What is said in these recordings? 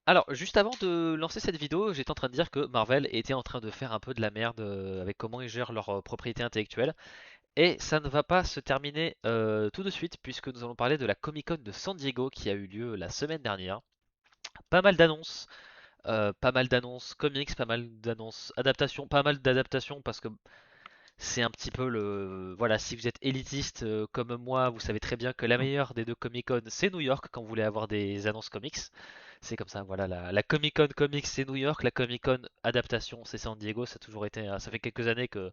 Alors, juste avant de lancer cette vidéo, j'étais en train de dire que Marvel était en train de faire un peu de la merde avec comment ils gèrent leur propriété intellectuelle. Et ça ne va pas se terminer tout de suite, puisque nous allons parler de la Comic Con de San Diego qui a eu lieu la semaine dernière. Pas mal d'annonces, pas mal d'annonces comics, pas mal d'annonces adaptations, pas mal d'adaptations parce que c'est un petit peu le... Voilà, si vous êtes élitiste comme moi, vous savez très bien que la meilleure des deux Comic Con c'est New York quand vous voulez avoir des annonces comics. C'est comme ça, voilà, la Comic Con comics c'est New York, la Comic Con adaptation c'est San Diego, ça a toujours été, ça fait quelques années que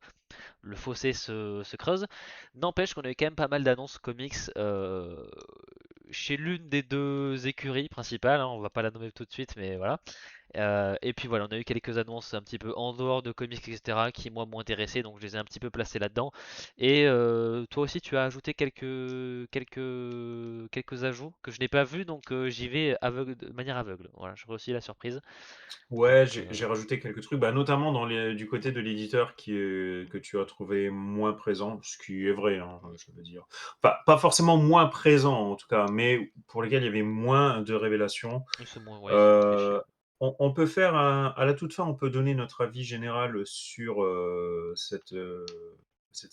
le fossé se creuse. N'empêche qu'on a eu quand même pas mal d'annonces comics chez l'une des deux écuries principales, hein, on va pas la nommer tout de suite, mais voilà. Et puis voilà, on a eu quelques annonces un petit peu en dehors de comics, etc., qui moi m'ont intéressé, donc je les ai un petit peu placés là-dedans. Et toi aussi, tu as ajouté quelques ajouts que je n'ai pas vus, donc j'y vais aveugle, de manière aveugle. Voilà, je réussis la surprise. Ouais, Donc j'ai rajouté quelques trucs, bah, notamment du côté de l'éditeur que tu as trouvé moins présent, ce qui est vrai, hein, je veux dire. Enfin, pas forcément moins présent en tout cas, mais pour lesquels il y avait moins de révélations. c'est moins, ouais, ils ont moins triché. Euh, on peut faire à la toute fin, on peut donner notre avis général sur cette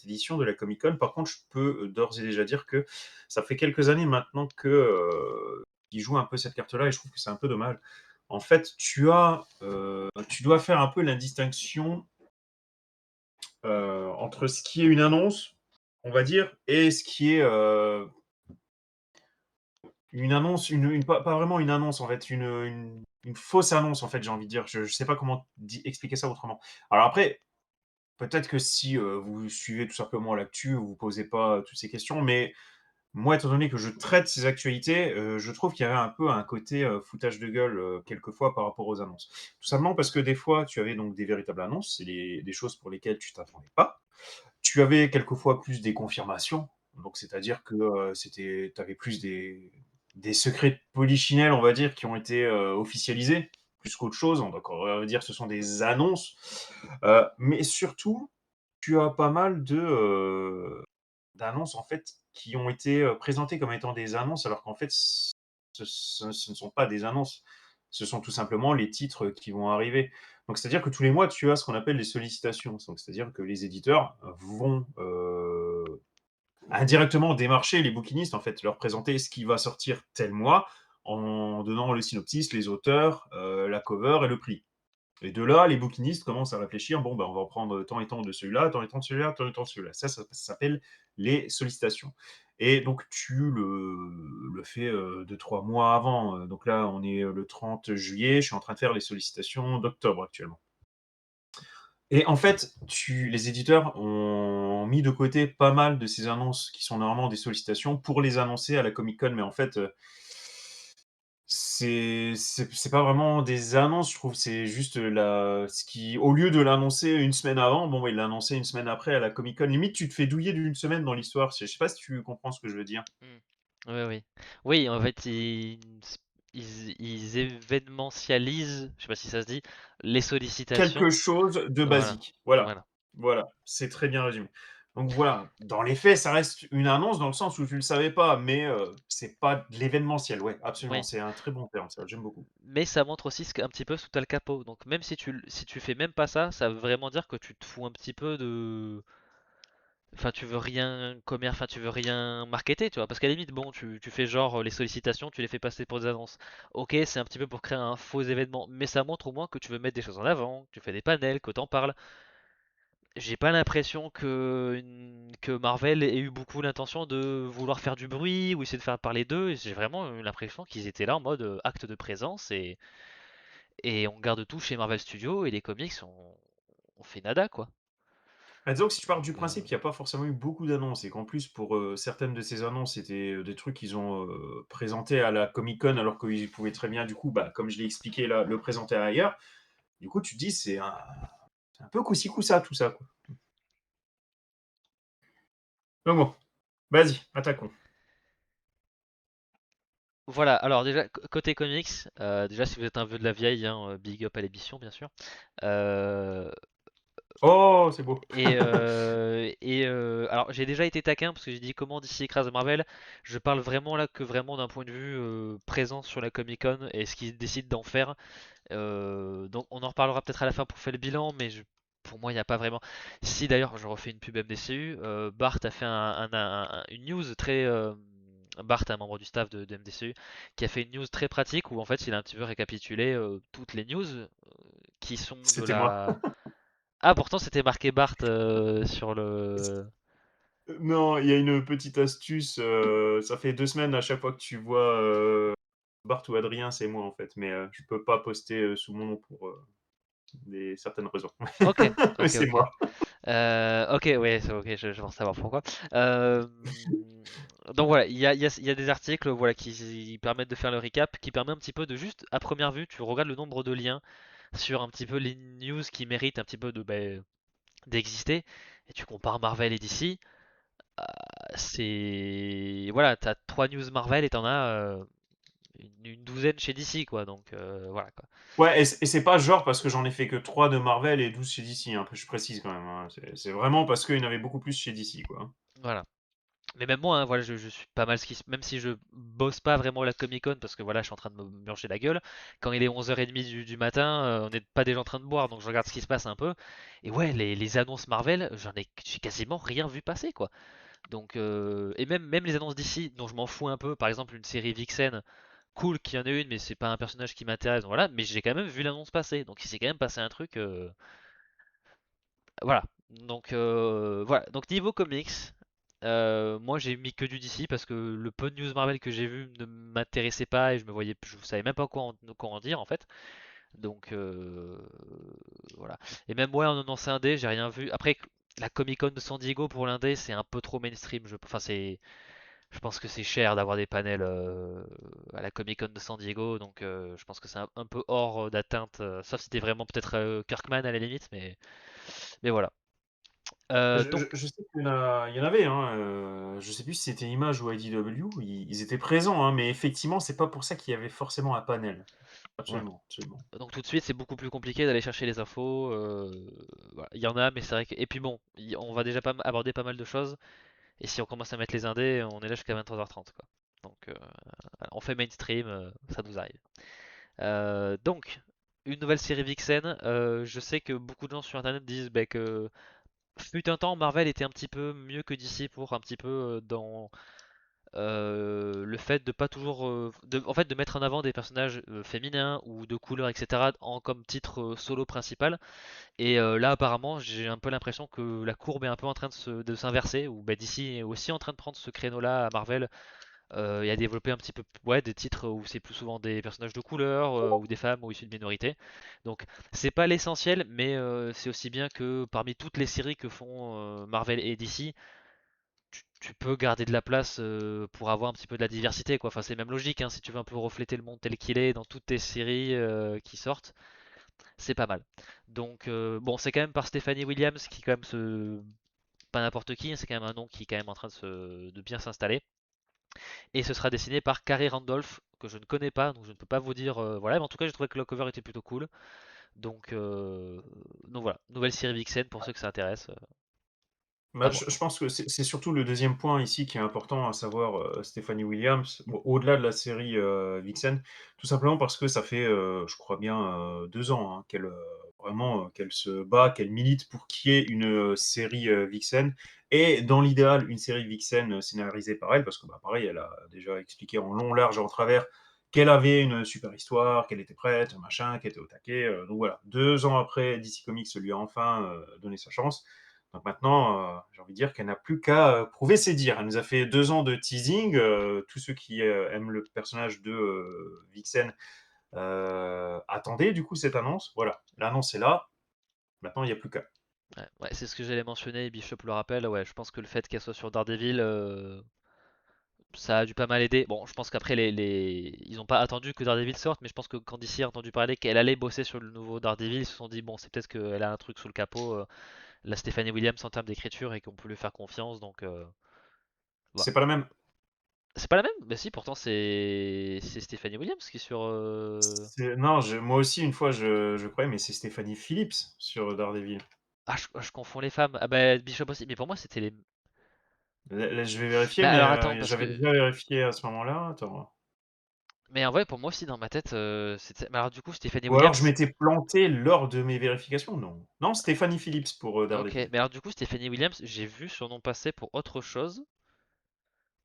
édition de la Comic Con. Par contre, je peux d'ores et déjà dire que ça fait quelques années maintenant que qu'ils jouent un peu cette carte-là et je trouve que c'est un peu dommage. En fait, tu dois faire un peu la distinction entre ce qui est une annonce, on va dire, et ce qui est une annonce, pas vraiment une annonce, en fait, une fausse annonce, en fait, j'ai envie de dire. Je ne sais pas comment expliquer ça autrement. Alors après, peut-être que si vous suivez tout simplement l'actu, vous ne vous posez pas toutes ces questions, mais moi, étant donné que je traite ces actualités, je trouve qu'il y avait un peu un côté foutage de gueule quelquefois par rapport aux annonces. Tout simplement parce que des fois, tu avais donc des véritables annonces, c'est des choses pour lesquelles tu t'attendais pas. Tu avais quelquefois plus des confirmations, donc c'est-à-dire que tu avais plus des secrets de polichinelle, on va dire, qui ont été officialisés, plus qu'autre chose. Donc on va dire que ce sont des annonces. Mais surtout, tu as pas mal d'annonces en fait qui ont été présentées comme étant des annonces, alors qu'en fait, ce ne sont pas des annonces. Ce sont tout simplement les titres qui vont arriver. Donc, c'est-à-dire que tous les mois, tu as ce qu'on appelle les sollicitations. Donc, c'est-à-dire que les éditeurs vont indirectement démarcher les bouquinistes, en fait, leur présenter ce qui va sortir tel mois en donnant le synopsis, les auteurs, la cover et le prix. Et de là, les bouquinistes commencent à réfléchir, bon, ben, on va prendre tant et tant de celui-là, tant et tant de celui-là, tant et tant de celui-là. Ça s'appelle les sollicitations. Et donc, tu le fais 2, 3 mois avant. Donc là, on est le 30 juillet, je suis en train de faire les sollicitations d'octobre actuellement. Et en fait, les éditeurs ont mis de côté pas mal de ces annonces qui sont normalement des sollicitations pour les annoncer à la Comic Con, mais en fait, c'est pas vraiment des annonces, je trouve, c'est juste ce qui, au lieu de l'annoncer une semaine avant, bon, il l'a annoncé une semaine après à la Comic Con. Limite, tu te fais douiller d'une semaine dans l'histoire. Je sais pas si tu comprends ce que je veux dire. Hmm. Oui, oui. Oui, en fait, ils événementialisent, je sais pas si ça se dit, les Quelque sollicitations. chose de Voilà, basique. Voilà. voilà. Voilà. C'est très bien résumé. Donc voilà. Dans les faits, ça reste une annonce dans le sens où tu le savais pas, mais c'est pas de l'événementiel. Ouais, absolument. Oui. C'est un très bon terme, ça. J'aime beaucoup. Mais ça montre aussi un petit peu sous t'as le capot. Donc même si tu fais même pas ça, ça veut vraiment dire que tu te fous un petit peu de... Enfin, tu veux rien enfin, tu veux rien marketer, tu vois. Parce qu'à la limite, bon, tu fais genre les sollicitations, tu les fais passer pour des annonces. Ok, c'est un petit peu pour créer un faux événement, mais ça montre au moins que tu veux mettre des choses en avant, que tu fais des panels, que t'en parles. J'ai pas l'impression que Marvel ait eu beaucoup l'intention de vouloir faire du bruit ou essayer de faire parler d'eux. J'ai vraiment eu l'impression qu'ils étaient là en mode acte de présence et on garde tout chez Marvel Studios et les comics on fait nada quoi. Bah, disons que si tu pars du Donc, principe qu'il n'y a pas forcément eu beaucoup d'annonces et qu'en plus, pour certaines de ces annonces, c'était des trucs qu'ils ont présentés à la Comic Con alors qu'ils pouvaient très bien, du coup, bah, comme je l'ai expliqué là, le présenter ailleurs. Du coup, tu te dis, c'est un peu coussi coussa tout ça, quoi. Donc bon, vas-y, attaquons. voilà, alors déjà côté comics, déjà si vous êtes un vœu de la vieille, hein, big up à l'émission bien sûr. Euh, Oh, c'est beau. Alors j'ai déjà été taquin parce que j'ai dit comment DC écrase Marvel. Je parle vraiment là que vraiment d'un point de vue présent sur la Comic Con et ce qu'ils décident d'en faire. Donc on en reparlera peut-être à la fin pour faire le bilan, mais pour moi il n'y a pas vraiment. Si d'ailleurs je refais une pub MDCU, Bart a fait une news très. Bart, un membre du staff de MDCU, qui a fait une news très pratique où en fait il a un petit peu récapitulé toutes les news qui sont de C'était moi. la. Ah, pourtant c'était marqué Bart sur le. Non, il y a une petite astuce. Ça fait 2 semaines à chaque fois que tu vois Bart ou Adrien, c'est moi en fait. Mais je peux pas poster sous mon nom pour certaines raisons. Ok, Mais ok, c'est ok. moi. Ok, ouais, ok, je pense savoir pourquoi. Euh, donc voilà, il y a des articles voilà, qui permettent de faire le recap, qui permet un petit peu de juste, à première vue, tu regardes le nombre de liens sur un petit peu les news qui méritent un petit peu d'exister, et tu compares Marvel et DC. C'est voilà, t'as 3 news Marvel et t'en as une douzaine chez DC, quoi. Donc voilà, quoi. Ouais, et c'est pas genre parce que j'en ai fait que 3 de Marvel et 12 chez DC, hein, je précise quand même, hein. C'est vraiment parce qu'il y en avait beaucoup plus chez DC, quoi. Voilà. Mais même moi, hein, voilà, je suis pas mal même si je bosse pas vraiment la Comic Con parce que voilà, je suis en train de me murger la gueule. Quand il est 11h30 du matin, on n'est pas déjà en train de boire, donc je regarde ce qui se passe un peu. Et ouais, les annonces Marvel, j'ai quasiment rien vu passer quoi. Donc et même les annonces d'ici, dont je m'en fous un peu. Par exemple, une série Vixen, cool qu'il y en ait une, mais c'est pas un personnage qui m'intéresse. Donc voilà, mais j'ai quand même vu l'annonce passer. Donc il s'est quand même passé un truc. Voilà. Donc voilà. Donc niveau comics, moi j'ai mis que du DC parce que le peu de news Marvel que j'ai vu ne m'intéressait pas et je savais même pas quoi en dire en fait. Donc voilà. Et même ouais en annonce indé, j'ai rien vu. Après la Comic Con de San Diego pour l'indé, c'est un peu trop mainstream. Enfin je pense que c'est cher d'avoir des panels à la Comic Con de San Diego, donc je pense que c'est un peu hors d'atteinte. Sauf si c'était vraiment peut-être Kirkman à la limite, mais voilà. Donc Je sais il y en avait, hein, je sais plus si c'était Image ou IDW, ils étaient présents, hein, mais effectivement, c'est pas pour ça qu'il y avait forcément un panel. voilà. Absolument, absolument. Donc tout de suite, c'est beaucoup plus compliqué d'aller chercher les infos. Voilà. Il y en a, mais c'est vrai que. Et puis bon, on va déjà pas aborder pas mal de choses. Et si on commence à mettre les indés, on est là jusqu'à 23h30, quoi. Donc voilà, on fait mainstream, ça nous arrive. Donc, une nouvelle série Vixen. Je sais que beaucoup de gens sur internet disent bah, que fut un temps, Marvel était un petit peu mieux que DC pour un petit peu dans le fait de pas toujours, en fait, de mettre en avant des personnages féminins ou de couleur, etc. Comme titre solo principal. Et là, apparemment, j'ai un peu l'impression que la courbe est un peu en train de s'inverser, ou bah, DC est aussi en train de prendre ce créneau-là à Marvel et à développer un petit peu ouais, des titres où c'est plus souvent des personnages de couleur ou des femmes ou issus de minorités. Donc c'est pas l'essentiel, mais c'est aussi bien que parmi toutes les séries que font Marvel et DC, tu peux garder de la place pour avoir un petit peu de la diversité, quoi. Enfin, c'est même logique, hein, si tu veux un peu refléter le monde tel qu'il est dans toutes tes séries qui sortent, c'est pas mal. Donc, bon, c'est quand même par Stephanie Williams qui, quand même, pas n'importe qui, hein, c'est quand même un nom qui est quand même en train de bien s'installer. Et ce sera dessiné par Carrie Randolph, que je ne connais pas, donc je ne peux pas vous dire. Voilà, mais en tout cas, j'ai trouvé que le cover était plutôt cool. Donc, voilà, nouvelle série Vixen pour ceux que ça intéresse. À Bah, voir. je pense que c'est surtout le deuxième point ici qui est important, à savoir Stephanie Williams, bon, au-delà de la série Vixen, tout simplement parce que ça fait, je crois bien, 2 ans hein, vraiment qu'elle se bat, qu'elle milite pour qu'il y ait une série Vixen, et dans l'idéal, une série Vixen scénarisée par elle, parce que bah, pareil, elle a déjà expliqué en long, large et en travers qu'elle avait une super histoire, qu'elle était prête, machin, qu'elle était au taquet. Donc voilà, 2 ans après, DC Comics lui a enfin donné sa chance. Donc maintenant, j'ai envie de dire qu'elle n'a plus qu'à prouver ses dires. Elle nous a fait 2 ans de teasing. Tous ceux qui aiment le personnage de Vixen attendaient du coup cette annonce. Voilà, l'annonce est là. Maintenant, il n'y a plus qu'à. Ouais, ouais, c'est ce que j'allais mentionner, et Bishop le rappelle. Ouais, je pense que le fait qu'elle soit sur Daredevil, ça a dû pas mal aider. Bon, je pense qu'après, ils ont pas attendu que Daredevil sorte, mais je pense que quand DC a entendu parler qu'elle allait bosser sur le nouveau Daredevil, ils se sont dit, bon, c'est peut-être qu'elle a un truc sous le capot, la Stephanie Williams en termes d'écriture, et qu'on peut lui faire confiance, donc voilà. C'est pas la même. C'est pas la même? Bah si, pourtant c'est Stephanie Williams qui est sur. Non, moi aussi, une fois, je croyais, mais c'est Stéphanie Phillips sur Daredevil. Ah, je confonds les femmes. Ah bah Bishop aussi, mais pour moi c'était les. Là, je vais vérifier, Mais mais alors attends, parce j'avais que. déjà vérifié à ce moment-là. Attends. Mais en vrai, pour moi aussi dans ma tête, c'était. Mais alors du coup, Stephanie Ou alors je Williams. m'étais planté lors de mes vérifications. Non. Non, Stéphanie Phillips pour Ok, Daredevil. mais alors du coup, Stephanie Williams, j'ai vu son nom passer pour autre chose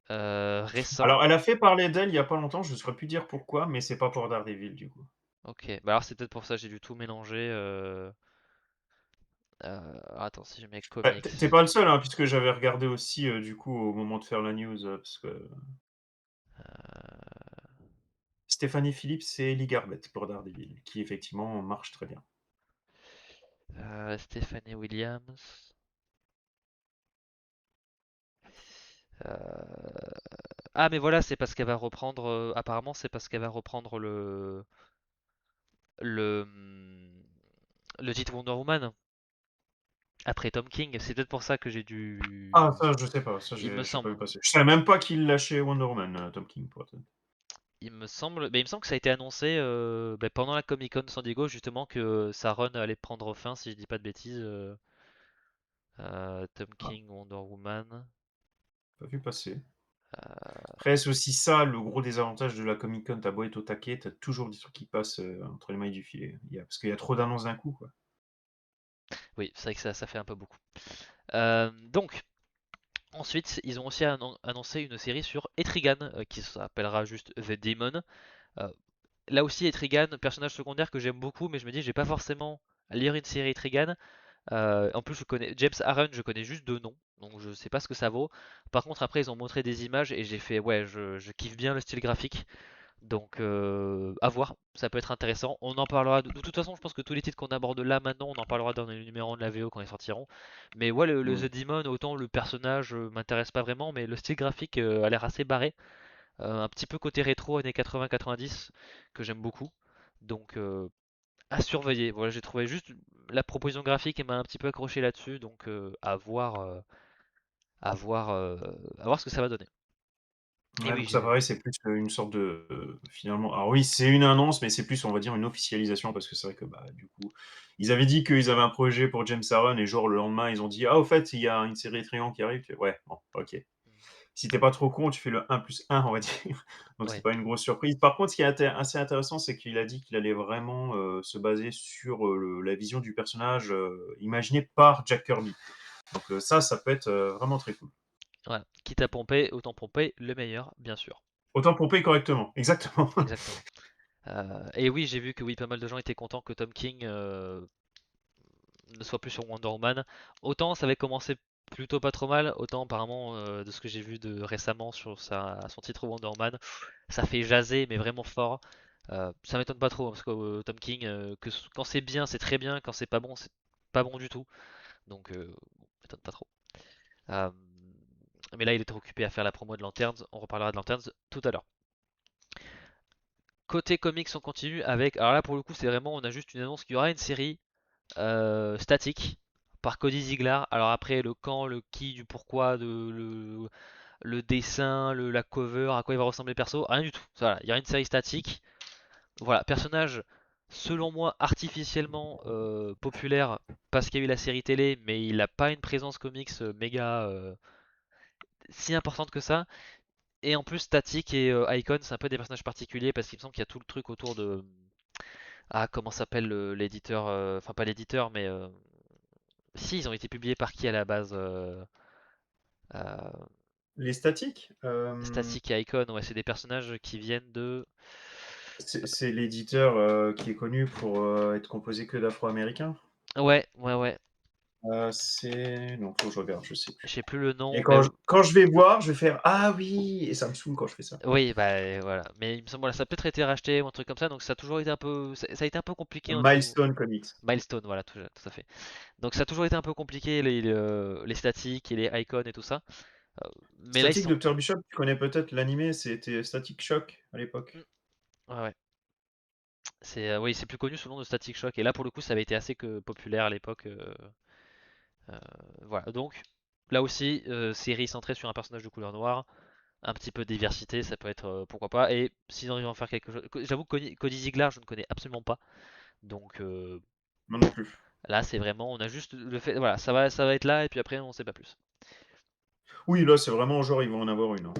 récent. Alors, elle a fait parler d'elle il y a pas longtemps, je ne saurais plus dire pourquoi, mais c'est pas pour Daredevil du coup. Ok, bah alors c'est peut-être pour ça, j'ai dû tout mélanger. Attends, si je mets Bah, tu comics. pas le seul, hein, puisque j'avais regardé aussi, du coup, au moment de faire la news, parce que Euh, Stéphanie Phillips et Ellie Garbett pour Daredevil, qui effectivement marche très bien. Stephanie Williams. Euh, Ah, mais voilà, c'est parce qu'elle va reprendre. Apparemment, c'est parce qu'elle va reprendre le le titre Wonder Woman après Tom King. C'est peut-être pour ça que j'ai Ah, dû. ça, je sais pas, ça, Il me j'ai pas semble. vu passer. Je savais même pas qu'il lâchait Wonder Woman, Tom King, pour être honnête. Mais il me semble que ça a été annoncé bah, pendant la Comic Con San Diego justement que sa run allait prendre fin, si je dis pas de bêtises. Tom Ah, King, Wonder Woman. pas vu passer. Euh, Après, c'est aussi ça, le gros désavantage de la Comic Con. T'as beau être au taquet, t'as toujours des trucs qui passent entre les mailles du filet. Parce qu'il y a trop d'annonces d'un coup, quoi. Oui, c'est vrai que ça fait un peu beaucoup. Donc, ensuite, ils ont aussi annoncé une série sur Etrigan qui s'appellera juste The Demon. Euh, Là aussi, Etrigan, personnage secondaire que j'aime beaucoup, mais je me dis, j'ai pas forcément à lire une série Etrigan. En plus, je connais James Aaron, je connais juste de nom, donc je sais pas ce que ça vaut. Par contre, après, ils ont montré des images et j'ai fait, ouais, je kiffe bien le style graphique. Donc, à voir, ça peut être intéressant. On en parlera. De toute façon, je pense que tous les titres qu'on aborde là maintenant, on en parlera dans les numéros de la VO quand ils sortiront. Mais ouais, le The Hmm. Demon, autant le personnage m'intéresse pas vraiment, mais le style graphique a l'air assez barré. Un petit peu côté rétro années 80-90 que j'aime beaucoup. Donc, à surveiller. Voilà, j'ai trouvé juste la proposition graphique et m'a un petit peu accroché là-dessus. Donc, à voir, à voir ce que ça va donner. Et Ouais, oui, donc ça pareil, c'est plus une sorte de finalement. Alors oui, c'est une annonce, mais c'est plus, on va dire, une officialisation parce que c'est vrai que bah du coup, ils avaient dit qu'ils avaient un projet pour James Aaron et genre le lendemain, ils ont dit ah au fait, il y a une série Triangle qui arrive. Tu fais, ouais, bon, ok. Si t'es pas trop con, tu fais le 1 + 1, on va dire. Donc c'est ouais, pas une grosse surprise. Par contre, ce qui est assez intéressant, c'est qu'il a dit qu'il allait vraiment se baser sur la vision du personnage imaginé par Jack Kirby. Donc ça peut être vraiment très cool. voilà. Quitte à pomper, autant pomper le meilleur, bien sûr. Autant pomper correctement, exactement. Exactement. Et oui, j'ai vu que oui, pas mal de gens étaient contents que Tom King ne soit plus sur Wonder Woman. Autant ça avait commencé plutôt pas trop mal, autant apparemment de ce que j'ai vu de récemment sur son titre Wonder Woman, ça fait jaser mais vraiment fort. Ça m'étonne pas trop hein, parce que Tom King, quand c'est bien c'est très bien, quand c'est pas bon du tout. Donc m'étonne pas trop. Euh, mais là il était occupé à faire la promo de Lanterns, on reparlera de Lanterns tout à l'heure. Côté comics on continue avec, alors là pour le coup c'est vraiment, on a juste une annonce qu'il y aura une série statique par Cody Ziegler. Alors après le quand, le qui, du pourquoi, le dessin, la cover, à quoi il va ressembler le perso, rien du tout. Voilà, il y a une série statique. Voilà, personnage selon moi artificiellement populaire parce qu'il y a eu la série télé, mais il n'a pas une présence comics méga si importante que ça. Et en plus Static et Icon, c'est un peu des personnages particuliers parce qu'il me semble qu'il y a tout le truc autour de comment s'appelle l'éditeur, enfin pas l'éditeur, mais si, ils ont été publiés par qui à la base euh, Les statiques, Static et Icon, ouais, c'est des personnages qui viennent de. c'est l'éditeur qui est connu pour être composé que d'Afro-Américains. Ouais, ouais, ouais. C'est non, faut que je regarde, je sais Je plus. sais plus le Et nom, mais quand je vais voir, je vais faire ah oui, et ça me saoule quand je fais ça. oui, bah voilà. Mais il me semble, voilà, ça a peut-être été racheté ou un truc comme ça, donc ça a toujours été un peu, ça a été un peu compliqué au niveau Milestone Comics. Milestone, voilà, tout à fait. Donc ça a toujours été un peu compliqué les statiques et les icons et tout ça. Mais là ils Static sont. Dr. Bishop, tu connais peut-être l'animé, c'était Static Shock à Mm, l'époque. ouais, ouais. C'est oui, c'est plus connu sous le nom de Static Shock. Et là pour le coup, ça avait été assez populaire à l'époque. Euh, voilà. Donc là aussi, série centrée sur un personnage de couleur noire. Un petit peu de diversité, ça peut être pourquoi pas. Et s'ils arrivent à en faire quelque chose. J'avoue que Cody Ziegler, je ne connais absolument pas. Donc Moi non plus. Là, c'est vraiment, on a juste le fait, voilà, ça va être là et puis après, on sait pas plus. Oui, là, c'est vraiment genre, ils vont en avoir une, hein.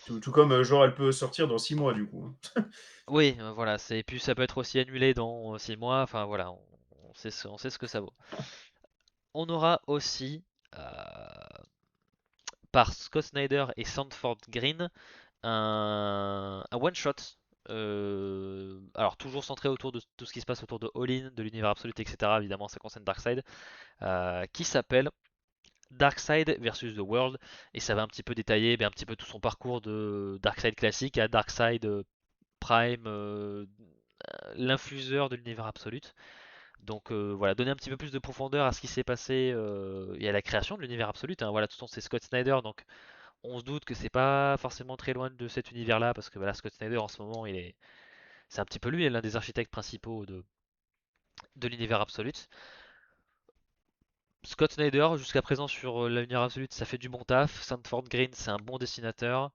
Tout comme, genre, elle peut sortir dans 6 mois, du coup, hein. Oui, voilà, c'est, et puis ça peut être aussi annulé dans 6 mois, enfin voilà, on sait ce que ça vaut. On aura aussi, par Scott Snyder et Sanford Green, un one-shot. Alors toujours centré autour de tout ce qui se passe autour de All-In, de l'univers absolu, etc. Évidemment, ça concerne Darkseid, qui s'appelle Darkseid versus The World, et ça va un petit peu détailler un petit peu tout son parcours de Darkseid classique à Darkseid Prime, l'infuseur de l'univers absolu. Donc voilà, donner un petit peu plus de profondeur à ce qui s'est passé et à la création de l'univers absolu, hein. Voilà, de toute façon c'est Scott Snyder, donc on se doute que c'est pas forcément très loin de cet univers-là, parce que voilà, Scott Snyder en ce moment, c'est un petit peu lui, l'un des architectes principaux de l'univers absolu. Scott Snyder, jusqu'à présent sur l'univers absolu, ça fait du bon taf. Sanford Green, c'est un bon dessinateur.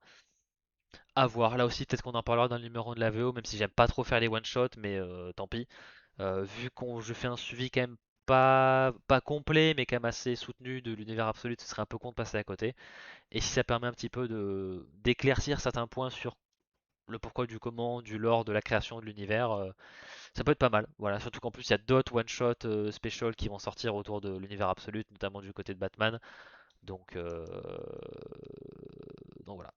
À voir, là aussi, peut-être qu'on en parlera dans le numéro de la VO, même si j'aime pas trop faire les one-shots, mais tant pis. Vu qu'on je fais un suivi quand même pas complet, mais quand même assez soutenu de l'univers absolu, ce serait un peu con de passer à côté. Et si ça permet un petit peu de d'éclaircir certains points sur le pourquoi du comment, du lore, de la création de l'univers, ça peut être pas mal. Voilà, surtout qu'en plus il y a d'autres one-shot special qui vont sortir autour de l'univers absolu, notamment du côté de Batman. Donc, euh, donc voilà,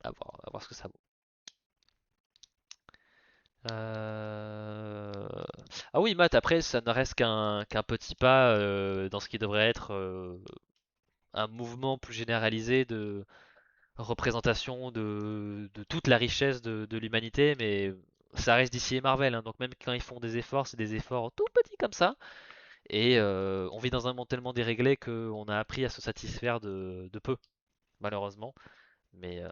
à voir ce que ça vaut. Euh, Ah oui, Matt, après, ça ne reste qu'un petit pas dans ce qui devrait être un mouvement plus généralisé de représentation de toute la richesse de l'humanité, mais ça reste DC et Marvel, hein, donc même quand ils font des efforts, c'est des efforts tout petits comme ça, et on vit dans un monde tellement déréglé qu'on a appris à se satisfaire de peu, malheureusement, mais, euh,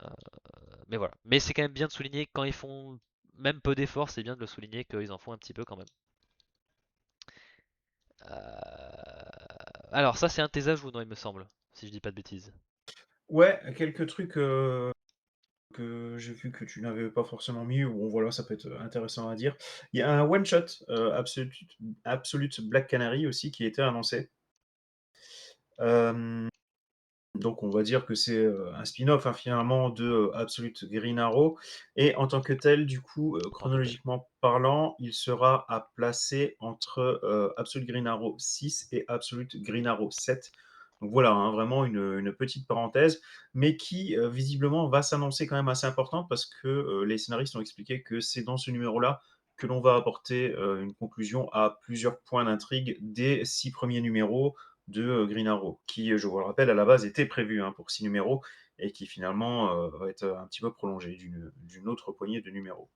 mais voilà. Mais c'est quand même bien de souligner quand ils font même peu d'efforts, c'est bien de le souligner qu'ils en font un petit peu quand même. Alors ça c'est un de tes ajouts, non, il me semble, si je dis pas de bêtises. Ouais, quelques trucs, que j'ai vu que tu n'avais pas forcément mis, ou bon, voilà, ça peut être intéressant à dire. Il y a un one shot, Absolute Black Canary aussi qui a été annoncé. Hem Donc on va dire que c'est, un spin-off, hein, finalement de, Absolute Green Arrow, et en tant que tel, du coup, En tant que tel. chronologiquement parlant, il sera à placer entre, Absolute Green Arrow 6 et Absolute Green Arrow 7. Donc voilà, hein, vraiment une petite parenthèse, mais qui, visiblement va s'annoncer quand même assez importante, parce que, les scénaristes ont expliqué que c'est dans ce numéro-là que l'on va apporter, une conclusion à plusieurs points d'intrigue des 6 premiers numéros de Green Arrow, qui, je vous le rappelle, à la base était prévu, hein, pour 6 numéros, et qui finalement va être un petit peu prolongé d'une autre poignée de numéros.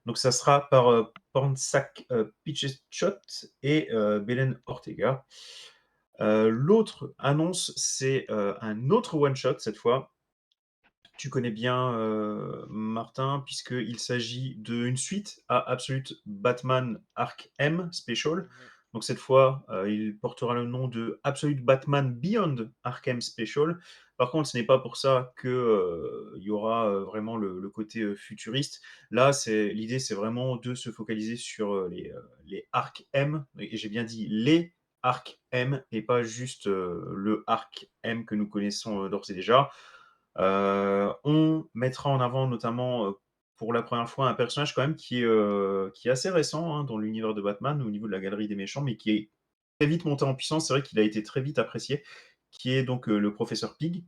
Donc ça sera par Pornsak Pitcheshot et Belen Ortega. L'autre annonce, c'est un autre one-shot cette fois. Tu connais bien Martin, puisqu'il s'agit d'une suite à Absolute Batman Arc M Special. Mhm. Donc cette fois, il portera le nom de Absolute Batman Beyond Arkham Special. Par contre, ce n'est pas pour ça qu'il y aura vraiment le côté futuriste. Là, l'idée, c'est vraiment de se focaliser sur les Arc M, et j'ai bien dit les Arc M, et pas juste le Arc M que nous connaissons d'ores et déjà. On mettra en avant notamment, pour la première fois, un personnage quand même qui est assez récent, hein, dans l'univers de Batman, au niveau de la galerie des méchants, mais qui est très vite monté en puissance. C'est vrai qu'il a été très vite apprécié, qui est donc le Professeur Pig.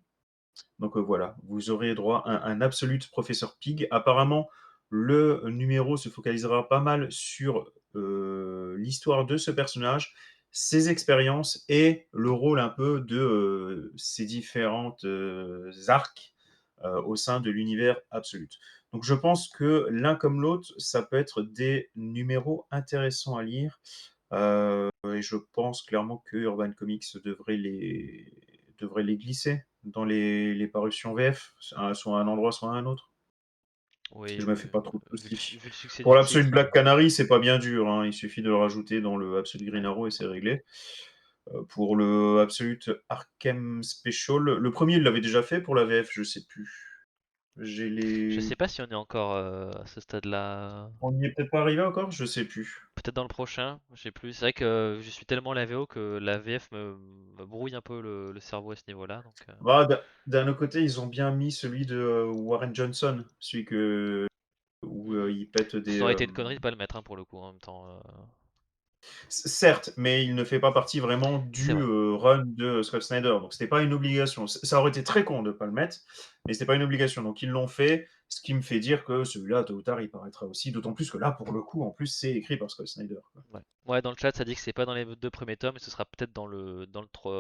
Donc voilà, vous aurez droit à un absolute Professeur Pig. Apparemment, le numéro se focalisera pas mal sur l'histoire de ce personnage, ses expériences et le rôle un peu de ses différentes arcs au sein de l'univers absolute. Donc je pense que l'un comme l'autre, ça peut être des numéros intéressants à lire. Et je pense clairement que Urban Comics devrait les glisser dans les parutions VF, soit à un endroit, soit à un autre. Oui, Je me oui, fais pas trop de soucis. vu le succès Pour du l'Absolute titre. Black Canary, c'est pas bien dur, hein. Il suffit de le rajouter dans le Absolute Green Ouais. Arrow et c'est réglé. Pour le Absolute Arkham Special, le premier, il l'avait déjà fait pour la VF, je sais plus. J'ai Je les. sais pas si on est encore à ce stade-là. On n'y est peut-être pas arrivé encore, je sais plus. peut-être dans le prochain, je sais plus. C'est vrai que je suis tellement la VO que la VF me brouille un peu le cerveau à ce niveau-là. Donc, Bah, d'un autre côté, ils ont bien mis celui de Warren Johnson, celui où il pète des. ça aurait été une connerie de pas le mettre hein, pour le coup en même temps. Certes, mais il ne fait pas partie vraiment C'est du vrai. run de Scott Snyder. Donc, c'était pas une obligation. Ça aurait été très con de ne pas le mettre, mais c'était pas une obligation. Donc, ils l'ont fait, ce qui me fait dire que celui-là, tôt ou tard, il paraîtra aussi. D'autant plus que là, pour le coup, en plus, c'est écrit par Scott Snyder, quoi. Ouais. Ouais, dans le chat, ça dit que c'est pas dans les deux premiers tomes, et ce sera peut-être dans le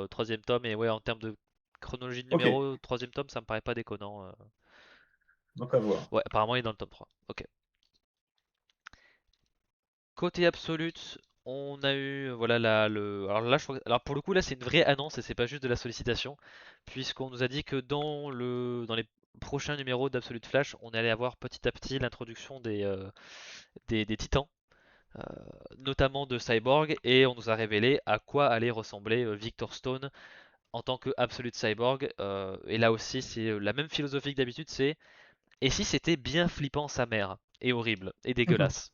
troisième tome. Et ouais, en termes de chronologie de Ok, numéro, troisième tome, ça me paraît pas déconnant. donc à voir. Ouais, apparemment, il est dans le tome 3. Ok. Côté Absolute, on a eu voilà alors là alors pour le coup là c'est une vraie annonce et c'est pas juste de la sollicitation puisqu'on nous a dit que dans les prochains numéros d'Absolute Flash, on allait avoir petit à petit l'introduction des titans, euh, notamment de Cyborg, et on nous a révélé à quoi allait ressembler Victor Stone en tant que Absolute Cyborg. Et là aussi c'est la même philosophie que d'habitude, c'est et si c'était bien flippant sa mère et horrible et dégueulasse.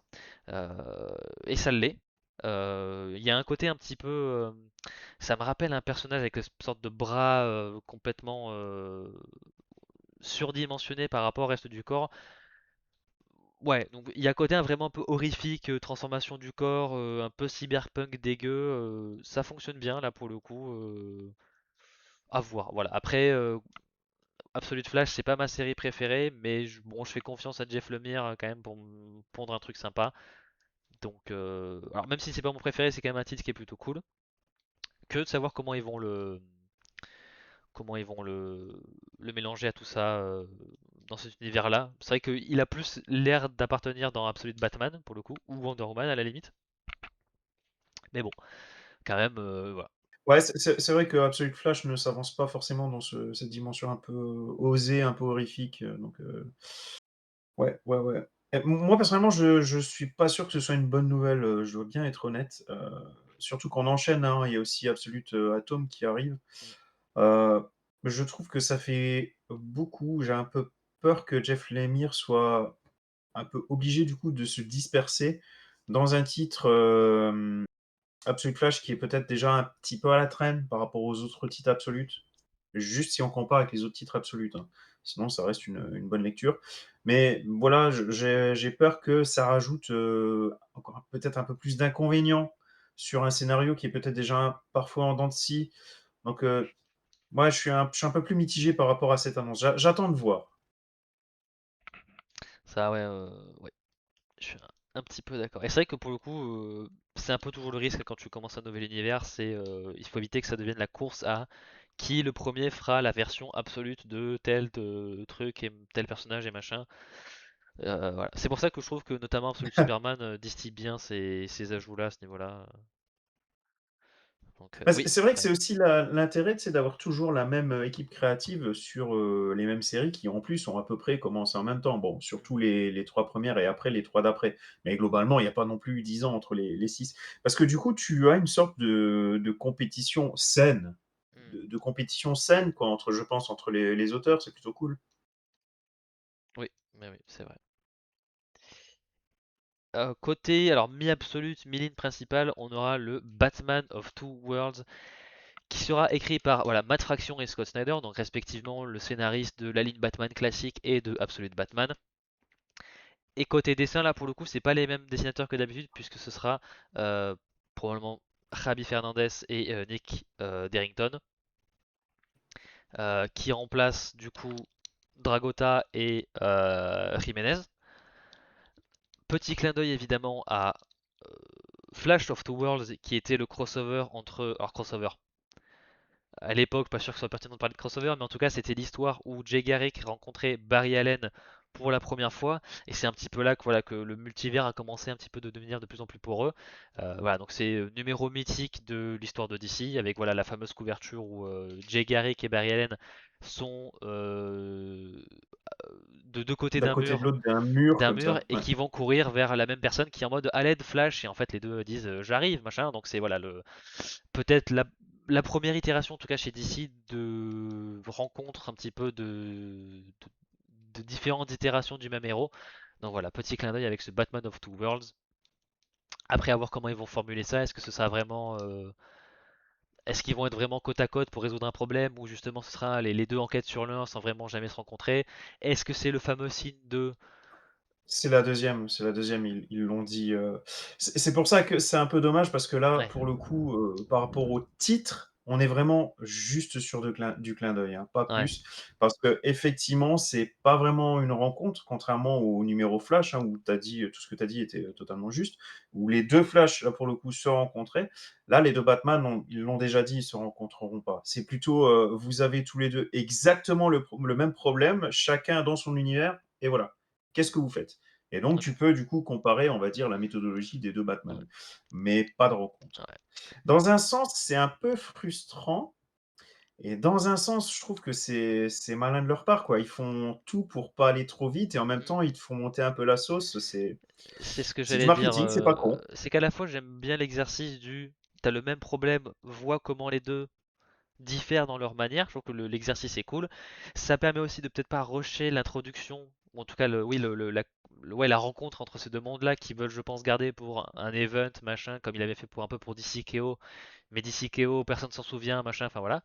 Et ça l'est. Il y a un côté un petit peu. Ça me rappelle un personnage avec une sorte de bras complètement surdimensionné par rapport au reste du corps. Ouais, donc il y a un côté vraiment un peu horrifique, transformation du corps, un peu cyberpunk dégueu. Ça fonctionne bien là pour le coup. À voir. Voilà. Après, Absolute Flash, c'est pas ma série préférée, mais bon, je fais confiance à Jeff Lemire quand même pour me pondre un truc sympa. Donc, alors même si c'est pas mon préféré, c'est quand même un titre qui est plutôt cool. Que de savoir comment ils vont le mélanger à tout ça dans cet univers-là. C'est vrai qu'il a plus l'air d'appartenir dans Absolute Batman pour le coup, ou Wonder Woman à la limite. Mais bon, quand même, voilà. Ouais, c'est vrai que Absolute Flash ne s'avance pas forcément dans cette dimension un peu osée, un peu horrifique. Donc, ouais, ouais, ouais. Moi, personnellement, je suis pas sûr que ce soit une bonne nouvelle. Je dois bien être honnête. Surtout qu'on enchaîne, hein. Il y a aussi Absolute Atom qui arrive. Mm, Euh, je trouve que ça fait beaucoup. J'ai un peu peur que Jeff Lemire soit un peu obligé du coup de se disperser dans un titre Absolute Flash qui est peut-être déjà un petit peu à la traîne par rapport aux autres titres absolutes. Juste si on compare avec les autres titres absolutes, hein. Sinon, ça reste une bonne lecture. Mais voilà, j'ai peur que ça rajoute encore peut-être un peu plus d'inconvénients sur un scénario qui est peut-être déjà parfois en dents de scie. Donc, moi, je suis un peu plus mitigé par rapport à cette annonce. J'attends de voir. ça, ouais, ouais, je suis un petit peu d'accord. Et c'est vrai que pour le coup, c'est un peu toujours le risque quand tu commences un nouvel univers, c'est il faut éviter que ça devienne la course à qui le premier fera la version absolue de tel truc et tel personnage et machin. Voilà. C'est pour ça que je trouve que notamment Absolute Superman distille bien ces ajouts-là à ce niveau-là. Donc Bah, oui, c'est vrai que ouais. c'est aussi l'intérêt, c'est d'avoir toujours la même équipe créative sur les mêmes séries qui en plus ont à peu près commencé en même temps. Bon, surtout les trois premières et après les trois d'après. Mais globalement, il n'y a pas non plus 10 ans entre les six. Parce que du coup, tu as une sorte de compétition saine. Hmm. De compétition saine, quoi, entre, je pense, entre les auteurs, c'est plutôt cool. Oui, mais oui, c'est vrai. Côté, alors mi-absolute, mi-ligne principale, on aura le Batman of Two Worlds qui sera écrit par voilà, Matt Fraction et Scott Snyder, donc respectivement le scénariste de la ligne Batman classique et de Absolute Batman. Et côté dessin, là pour le coup, c'est pas les mêmes dessinateurs que d'habitude, puisque ce sera euh, probablement Javi Fernandez et Nick Derrington, qui remplacent du coup Dragota et Jiménez. Petit clin d'œil évidemment à Flash of Two Worlds, qui était le crossover entre. Alors, crossover. À l'époque, pas sûr que ce soit pertinent de parler de crossover, mais en tout cas, c'était l'histoire où Jay Garrick rencontrait Barry Allen pour la première fois, et c'est un petit peu là que, voilà, que le multivers a commencé un petit peu de devenir de plus en plus poreux. Voilà, donc c'est numéro mythique de l'histoire de DC, avec voilà la fameuse couverture où Jay Garrick et Barry Allen sont de deux côtés D'un d'un côté de mur l'autre, d'un mur d'un comme mur ça. et Ouais. qui vont courir vers la même personne qui est en mode à l'aide Flash et en fait les deux disent j'arrive machin, donc c'est voilà le peut-être la première itération en tout cas chez DC de rencontre un petit peu de différentes itérations du même héros. Donc voilà, petit clin d'œil avec ce Batman of Two Worlds Après, à voir comment ils vont formuler ça. Est-ce que ce sera vraiment, est-ce qu'ils vont être vraiment côte à côte pour résoudre un problème ou justement ce sera les deux enquêtes sur l'un sans vraiment jamais se rencontrer? Est-ce que c'est le fameux signe de... C'est la deuxième, ils l'ont dit. C'est pour ça que c'est un peu dommage parce que là, Ouais, pour le coup, par rapport au titre, on est vraiment juste sur du clin d'œil, hein, pas ouais, plus. Parce que effectivement, c'est pas vraiment une rencontre, contrairement au numéro Flash, hein, où t'as dit, tout ce que tu as dit était totalement juste, où les deux Flash, là, pour le coup, se rencontraient. Là, les deux Batman, ils l'ont déjà dit, ils se rencontreront pas. C'est plutôt, vous avez tous les deux exactement le même problème, chacun dans son univers, et voilà. Qu'est-ce que vous faites? Et donc, ok, tu peux du coup comparer, on va dire, la méthodologie des deux ouais, Batman. Mais pas de rencontre. ouais. Dans un sens, c'est un peu frustrant. Et dans un sens, je trouve que c'est malin de leur part, quoi. Ils font tout pour pas aller trop vite et en même Hmm. temps, ils te font monter un peu la sauce. C'est ce que C'est du j'allais dire. marketing, c'est pas con. C'est qu'à la fois j'aime bien l'exercice du... T'as le même problème, vois comment les deux diffèrent dans leur manière. Je trouve que l'exercice est cool. Ça permet aussi de peut-être pas rusher l'introduction, ou en tout cas oui, ouais, la rencontre entre ces deux mondes-là qui veulent, je pense, garder pour un event, machin, comme il avait fait pour un peu pour DCKO. Mais DCKO, personne s'en souvient, machin, enfin voilà.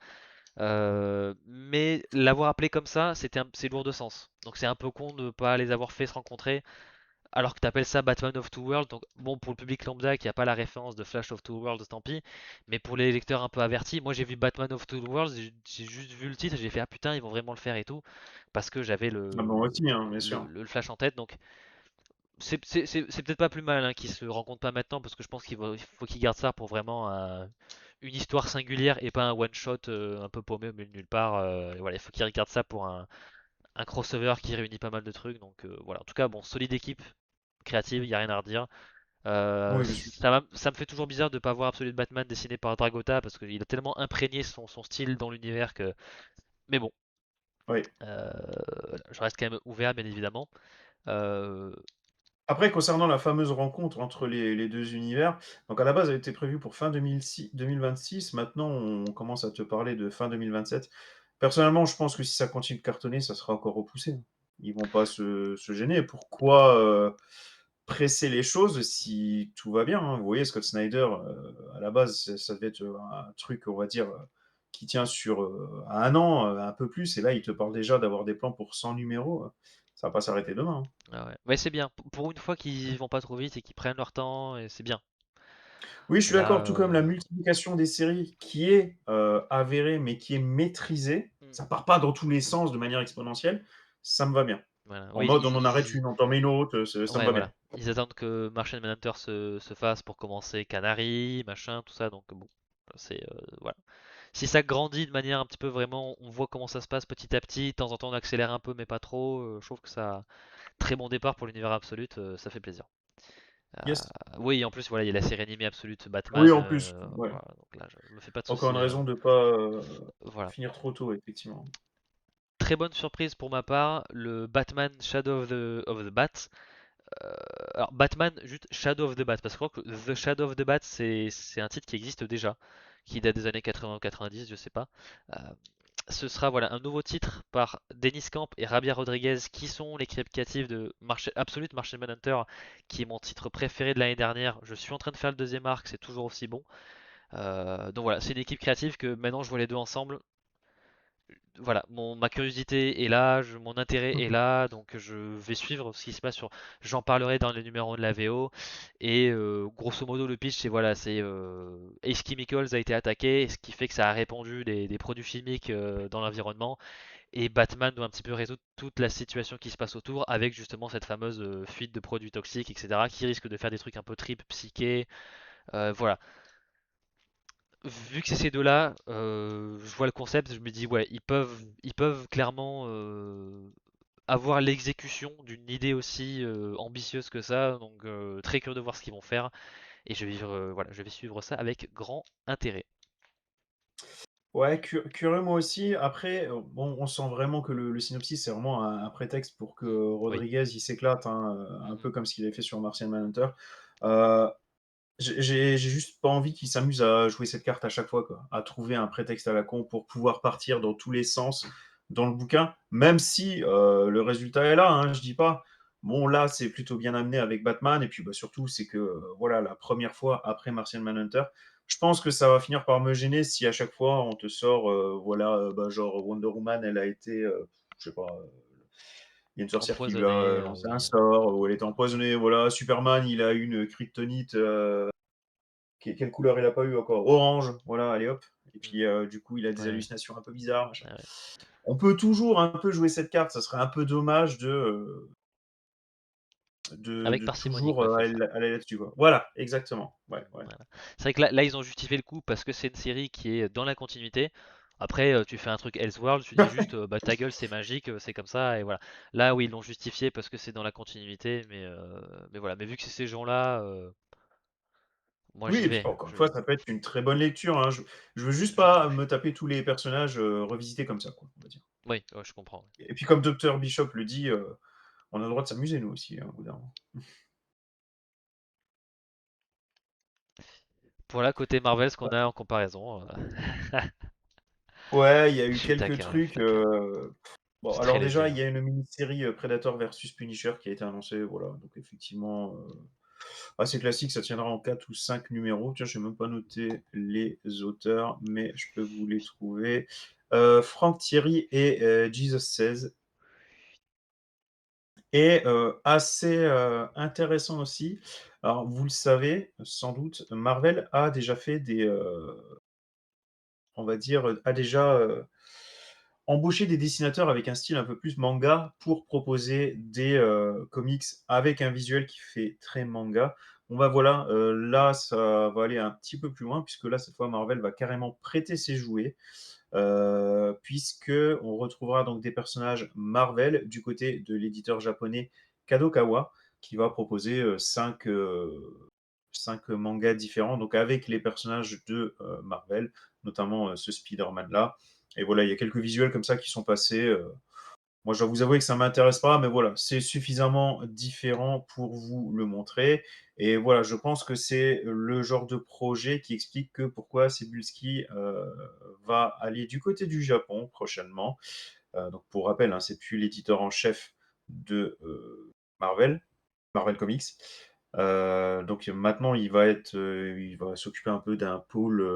Mais l'avoir appelé comme ça, c'est lourd de sens. Donc c'est un peu con de ne pas les avoir fait se rencontrer alors que tu appelles ça Batman of Two Worlds. Donc bon, pour le public lambda qui a pas la référence de Flash of Two Worlds, tant pis. Mais pour les lecteurs un peu avertis, moi j'ai vu Batman of Two Worlds, j'ai juste vu le titre et j'ai fait ah putain ils vont vraiment le faire et tout parce que j'avais Ah bon, aussi, hein, bien sûr. le Flash en tête. Donc c'est peut-être pas plus mal hein, qu'ils se rencontrent pas maintenant parce que je pense il faut qu'ils gardent ça pour vraiment une histoire singulière et pas un one shot un peu paumé au milieu de nulle part. Et voilà, il faut qu'ils gardent ça pour un crossover qui réunit pas mal de trucs. Donc voilà, en tout cas bon, solide équipe créative, il y a rien à redire. Oui, bien sûr. Ça me fait toujours bizarre de ne pas voir Absolute Batman dessiné par Dragota parce qu'il a tellement imprégné son style dans l'univers que. Mais bon, Oui. euh, je reste quand même ouvert, bien évidemment. Euh, Après, concernant la fameuse rencontre entre les deux univers, donc à la base, elle était prévue pour fin 2026. Maintenant, on commence à te parler de fin 2027. Personnellement, je pense que si ça continue de cartonner, ça sera encore repoussé. Ils vont pas se gêner. Pourquoi presser les choses si tout va bien, hein? Vous voyez, Scott Snyder, à la base, ça devait être un truc, on va dire, qui tient sur à un an, un peu plus. Et là, il te parle déjà d'avoir des plans pour 100 numéros. Ça va pas s'arrêter demain, hein. ah ouais. Ouais, c'est bien. Pour une fois qu'ils vont pas trop vite et qu'ils prennent leur temps, et c'est bien. Oui, je suis Là, d'accord, tout comme la multiplication des séries qui est avérée, mais qui est maîtrisée, hmm, ça part pas dans tous les sens de manière exponentielle, ça me va bien. voilà. En Oui, mode, on en arrête une, on t'en met une autre, ça me ouais, va bien. voilà. Ils attendent que Martian Manhunter se fasse pour commencer Canary, machin, tout ça. Donc bon, c'est voilà. Si ça grandit de manière un petit peu vraiment, on voit comment ça se passe petit à petit, de temps en temps on accélère un peu mais pas trop, je trouve que ça très bon départ pour l'univers Absolute, ça fait plaisir. Yes. Oui, en plus voilà, il y a la série animée Absolute Batman, Oui, en plus, ouais. voilà, donc là je me fais pas de Encore une soucis. raison de pas Voilà. finir trop tôt, effectivement. Très bonne surprise pour ma part, le Batman Shadow of the Bat. Alors Batman, juste Shadow of the Bat, parce que je crois que The Shadow of the Bat c'est un titre qui existe déjà, qui date des années 80 ou 90, je sais pas. Euh, Ce sera voilà un nouveau titre par Dennis Camp et Rabia Rodriguez qui sont les créatifs de Absolute Martian Manhunter qui est mon titre préféré de l'année dernière. Je suis en train de faire le deuxième arc, c'est toujours aussi bon. Donc voilà, c'est une équipe créative que maintenant je vois les deux ensemble. Voilà, ma curiosité est là, mon intérêt est Mhm. là, donc je vais suivre ce qui se passe sur. J'en parlerai dans les numéros de la VO. Et grosso modo, le pitch, c'est voilà, c'est Ace Chemicals a été attaqué, ce qui fait que ça a répandu des produits chimiques dans l'environnement. Et Batman doit un petit peu résoudre toute la situation qui se passe autour, avec justement cette fameuse fuite de produits toxiques, etc., qui risque de faire des trucs un peu trip, psyché. Voilà, vu que c'est ces deux-là, je vois le concept, je me dis ouais, ils peuvent clairement avoir l'exécution d'une idée aussi ambitieuse que ça, donc très curieux de voir ce qu'ils vont faire et voilà, je vais suivre ça avec grand intérêt. Ouais, curieux moi aussi. Après, bon, on sent vraiment que le synopsis, c'est vraiment un prétexte pour que Mm. Oui. Rodriguez, il s'éclate, hein, un Mhm. peu comme ce qu'il avait fait sur Martian Manhunter. Heu, j'ai juste pas envie qu'il s'amuse à jouer cette carte à chaque fois, quoi, à trouver un prétexte à la con pour pouvoir partir dans tous les sens dans le bouquin, même si, le résultat est là, hein, je dis pas. Bon, là, c'est plutôt bien amené avec Batman. Et puis, bah, surtout, c'est que, voilà, la première fois après Martian Manhunter, je pense que ça va finir par me gêner si à chaque fois on te sort, voilà, bah, genre Wonder Woman, elle a été, je sais pas, il y a une sorcière qui lui a Empoisonné, lancé un oui. sort, ou elle est empoisonnée. Voilà, Superman, il a une kryptonite. Quelle couleur il a pas eu encore? Orange. Voilà, allez hop. Et Mm. puis, du coup, il a des Ouais, hallucinations un peu bizarres, machin. ouais, ouais. On peut toujours un peu jouer cette carte. Ça serait un peu dommage Avec de parcimonie, toujours quoi, il faut faire. aller là-dessus, quoi. Voilà, exactement. Ouais, ouais. Voilà. C'est vrai que là, ils ont justifié le coup parce que c'est une série qui est dans la continuité. Après, tu fais un truc Elseworld, tu dis juste, bah ta gueule, c'est magique, c'est comme ça, et voilà. Là, oui, ils l'ont justifié parce que c'est dans la continuité, mais voilà. Mais vu que c'est ces gens-là, moi Oui, j'y et puis vais. encore une fois, ça peut être une très bonne lecture, hein. Je veux juste pas me taper tous les personnages revisités comme ça, quoi, on va dire. Oui, ouais, je comprends. Et puis comme Dr Bishop le dit, on a le droit de s'amuser nous aussi, hein, au bout d'un moment. Voilà, côté Marvel, ce qu'on a en comparaison. Ouais, il y a eu Je quelques taquin, je trucs. taquin. Bon, C'est très alors léger, déjà, il hein. y a une mini-série Predator versus Punisher qui a été annoncée, voilà. Donc effectivement, assez classique, ça tiendra en 4 ou 5 numéros. Tiens, je n'ai même pas noté les auteurs, mais je peux vous les trouver. Frank Thierry et Jesus Says. Et assez intéressant aussi. Alors, vous le savez sans doute, Marvel a déjà fait des, on va dire, a déjà embauché des dessinateurs avec un style un peu plus manga pour proposer des comics avec un visuel qui fait très manga. Bon bah voilà, là ça va aller un petit peu plus loin puisque là cette fois Marvel va carrément prêter ses jouets, puisque on retrouvera donc des personnages Marvel du côté de l'éditeur japonais Kadokawa qui va proposer 5 mangas différents, donc avec les personnages de Marvel, notamment ce Spider-Man là. Et voilà, il y a quelques visuels comme ça qui sont passés. Moi, je dois vous avouer que ça ne m'intéresse pas, mais voilà, c'est suffisamment différent pour vous le montrer. Et voilà, je pense que c'est le genre de projet qui explique que pourquoi Cebulski va aller du côté du Japon prochainement. Donc, pour rappel, hein, c'est plus l'éditeur en chef de Marvel, Marvel Comics. Donc maintenant, il va s'occuper un peu d'un pôle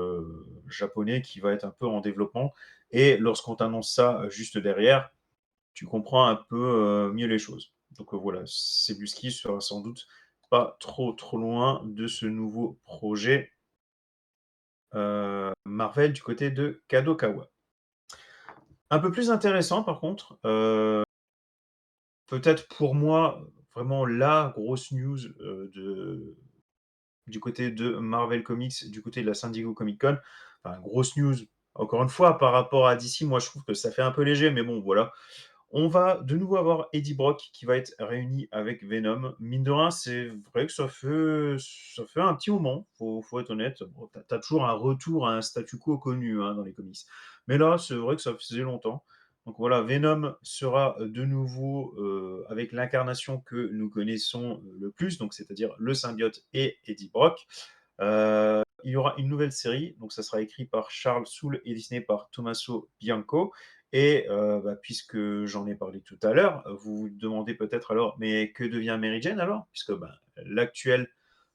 japonais qui va être un peu en développement. Et lorsqu'on t'annonce ça juste derrière, tu comprends un peu mieux les choses. Donc voilà, Cebulski sera sans doute pas trop trop loin de ce nouveau projet Marvel du côté de Kadokawa. Un peu plus intéressant par contre, peut-être pour moi, vraiment la grosse news du côté de Marvel Comics, du côté de la San Diego Comic Con. Enfin, grosse news, encore une fois, par rapport à DC, moi je trouve que ça fait un peu léger, mais bon, voilà. On va de nouveau avoir Eddie Brock qui va être réuni avec Venom. Mine de rien, c'est vrai que ça fait un petit moment, faut être honnête. Bon, t'as toujours un retour à un statu quo connu hein, dans les comics. Mais là, c'est vrai que ça faisait longtemps. Donc voilà, Venom sera de nouveau avec l'incarnation que nous connaissons le plus, donc c'est-à-dire le symbiote et Eddie Brock. Il y aura une nouvelle série, donc ça sera écrit par Charles Soule et dessiné par Tommaso Bianco. Et bah, puisque j'en ai parlé tout à l'heure, vous vous demandez peut-être alors, mais que devient Mary Jane alors? Puisque bah, l'actuelle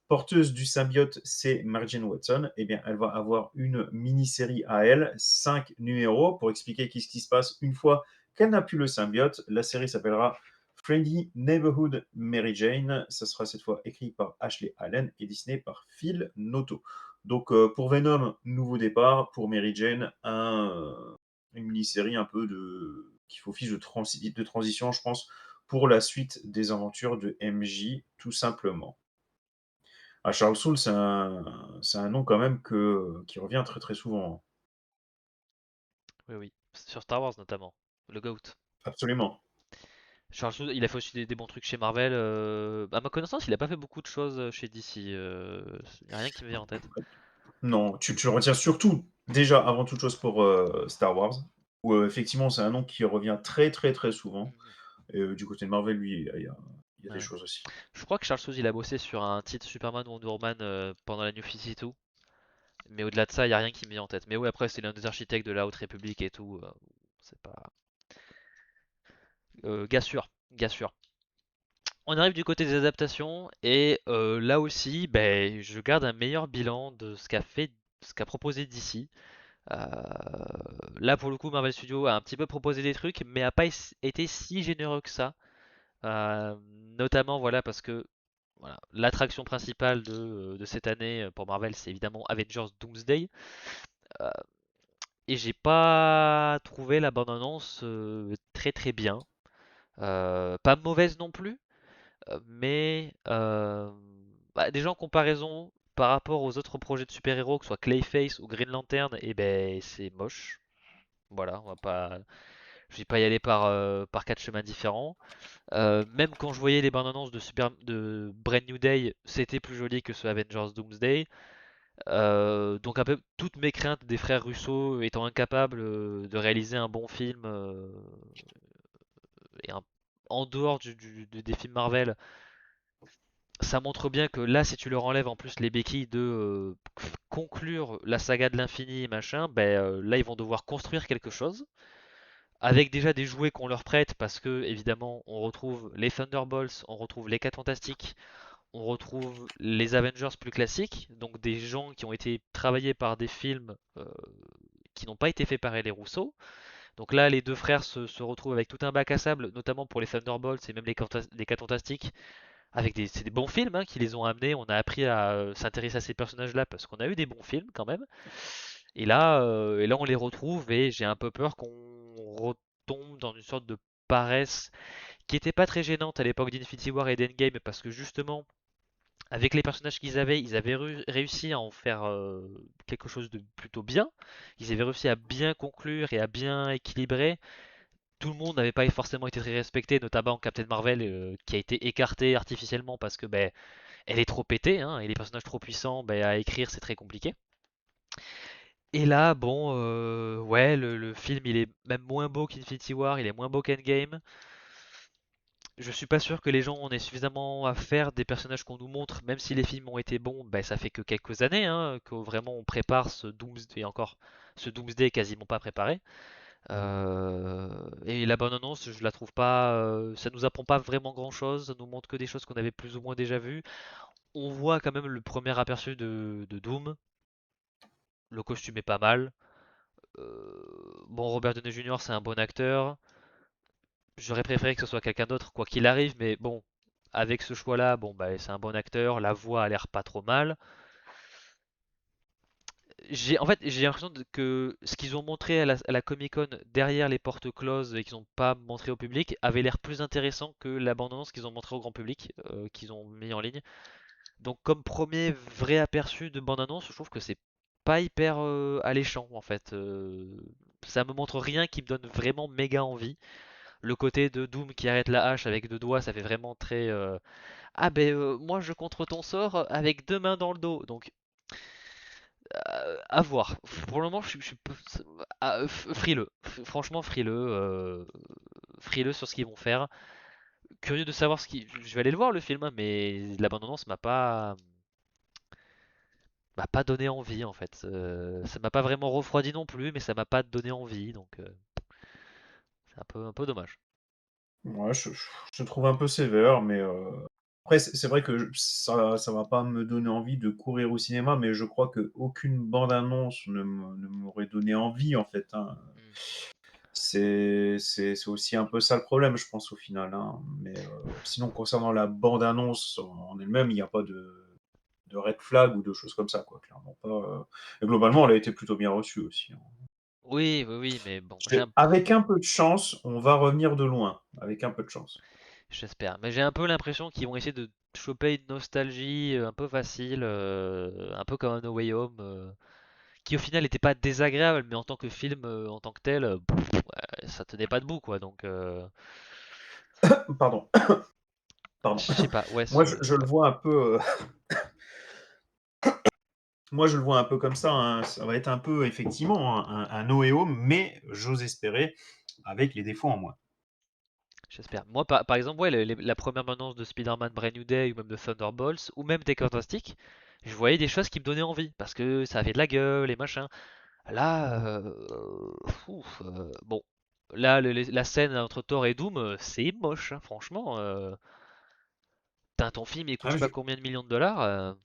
porteuse du symbiote, c'est Mary Jane Watson. Eh bien, elle va avoir une mini-série à elle, 5 numéros, pour expliquer ce qui se passe une fois qu'elle n'a plus le symbiote. La série s'appellera Friendly Neighborhood Mary Jane. Ça sera cette fois écrit par Ashley Allen et dessiné par Phil Noto. Donc pour Venom, nouveau départ. Pour Mary Jane, une mini-série un peu qui fait office de transition, je pense, pour la suite des aventures de MJ, tout simplement. Ah, Charles Soule, c'est un nom quand même qui revient très très souvent. Oui, oui. Sur Star Wars notamment. Le GOAT. Absolument. Charles Soule, il a fait aussi des bons trucs chez Marvel. À ma connaissance, il a pas fait beaucoup de choses chez DC. Y a rien qui me vient en tête. Non, tu le retiens surtout, déjà, avant toute chose, pour Star Wars, où effectivement, c'est un nom qui revient très très très souvent. Mhm. Et du côté de Marvel, lui, il y a des Ouais. choses aussi. Je crois que Charles Soule, il a bossé sur un titre Superman Wonder Woman pendant la New 52. Mais au-delà de ça, y a rien qui me vient en tête. Mais oui, après, c'est l'un des architectes de la Haute République et tout. C'est pas. Gars sûr, gars sûr. On arrive du côté des adaptations et là aussi, ben, je garde un meilleur bilan de ce qu'a proposé DC. Euh, Là pour le coup, Marvel Studios a un petit peu proposé des trucs, mais a pas été si généreux que ça. Euh, Notamment, voilà, parce que voilà, l'attraction principale de cette année pour Marvel, c'est évidemment Avengers Doomsday. Euh, et j'ai pas trouvé la bande-annonce très très bien. Pas mauvaise non plus, mais bah, déjà en comparaison par rapport aux autres projets de super-héros, que ce soit Clayface ou Green Lantern, et ben c'est moche. Voilà, on va pas, je vais pas y aller par quatre chemins différents. Même quand je voyais les bandes annonces de Brand New Day, c'était plus joli que ce Avengers Doomsday. Donc un peu toutes mes craintes des frères Russo étant incapables de réaliser un bon film et en dehors des films Marvel, ça montre bien que là, si tu leur enlèves en plus les béquilles de conclure la saga de l'infini et machin, ben là ils vont devoir construire quelque chose avec déjà des jouets qu'on leur prête parce que évidemment on retrouve les Thunderbolts, on retrouve les 4 Fantastiques, on retrouve les Avengers plus classiques, donc des gens qui ont été travaillés par des films qui n'ont pas été faits par les Rousseau. Donc là, les deux frères se retrouvent avec tout un bac à sable, notamment pour les Thunderbolts et même les 4 Fantastiques, avec c'est des bons films hein, qui les ont amenés. On a appris à s'intéresser à ces personnages-là parce qu'on a eu des bons films quand même. Et là, on les retrouve et j'ai un peu peur qu'on retombe dans une sorte de paresse qui était pas très gênante à l'époque d'Infinity War et d'Endgame parce que justement, avec les personnages qu'ils avaient, ils avaient réussi à en faire quelque chose de plutôt bien. Ils avaient réussi à bien conclure et à bien équilibrer. Tout le monde n'avait pas forcément été très respecté, notamment Captain Marvel qui a été écarté artificiellement parce que ben, elle est trop pétée, hein, et les personnages trop puissants, ben, à écrire c'est très compliqué. Et là, bon, ouais, le film il est même moins beau qu'Infinity War, il est moins beau qu'Endgame. Je suis pas sûr que les gens en aient suffisamment à faire des personnages qu'on nous montre, même si les films ont été bons, ben, ça fait que quelques années hein, que vraiment on prépare ce Doomsday, et encore ce Doomsday quasiment pas préparé. Et la bonne annonce, je la trouve pas, ça nous apprend pas vraiment grand chose, ça nous montre que des choses qu'on avait plus ou moins déjà vues. On voit quand même le premier aperçu de Doom, le costume est pas mal. Bon, Robert Downey Jr. c'est un bon acteur. J'aurais préféré que ce soit quelqu'un d'autre, quoi qu'il arrive, mais bon, avec ce choix-là, bon, bah, c'est un bon acteur, la voix a l'air pas trop mal. En fait, j'ai l'impression que ce qu'ils ont montré à la Comic-Con derrière les portes closes et qu'ils n'ont pas montré au public avait l'air plus intéressant que l'abondance qu'ils ont montré au grand public, qu'ils ont mis en ligne. Donc, comme premier vrai aperçu de bande-annonce, je trouve que c'est pas hyper alléchant en fait. Ça me montre rien qui me donne vraiment méga envie. Le côté de Doom qui arrête la hache avec deux doigts, ça fait vraiment très ah ben moi je contre ton sort avec deux mains dans le dos. Donc à voir. Pour le moment je suis frileux. Franchement frileux. Frileux sur ce qu'ils vont faire. Curieux de savoir ce qui. Je vais aller le voir le film, hein, mais l'abandonnance m'a pas donné envie en fait. Ça m'a pas vraiment refroidi non plus, mais ça m'a pas donné envie. Donc c'est un peu dommage. Ouais, je trouve un peu sévère, mais après, c'est vrai que ça va pas me donner envie de courir au cinéma, mais je crois qu'aucune bande-annonce ne m'aurait donné envie, en fait, hein. Hmm. C'est aussi un peu ça le problème, je pense, au final, hein. Mais sinon, concernant la bande-annonce en elle-même, il n'y a pas de red flag ou de choses comme ça, quoi, clairement pas. Et globalement, elle a été plutôt bien reçue aussi, hein. Oui, oui, oui, mais bon, Avec un peu de chance, on va revenir de loin, avec un peu de chance. j'espère. Mais j'ai un peu l'impression qu'ils vont essayer de choper une nostalgie un peu facile, un peu comme un No Way Home, qui au final n'était pas désagréable, mais en tant que film, en tant que tel, ouais, ça tenait pas debout, quoi. Donc, Pardon, je pardon. sais pas, ouais, Moi, je le vois un peu. Moi, je le vois un peu comme ça, hein. Ça va être un peu, effectivement, un No Way Home, mais j'ose espérer avec les défauts en moins. j'espère. Moi, par exemple, ouais, la première annonce de Spider-Man Brand New Day, ou même de Thunderbolts, ou même des Fantastic, je voyais des choses qui me donnaient envie, parce que ça avait de la gueule et machin. Là, bon, là, la scène entre Thor et Doom, c'est moche, hein, franchement. ton film il coûte Ah, je sais pas combien de millions de dollars.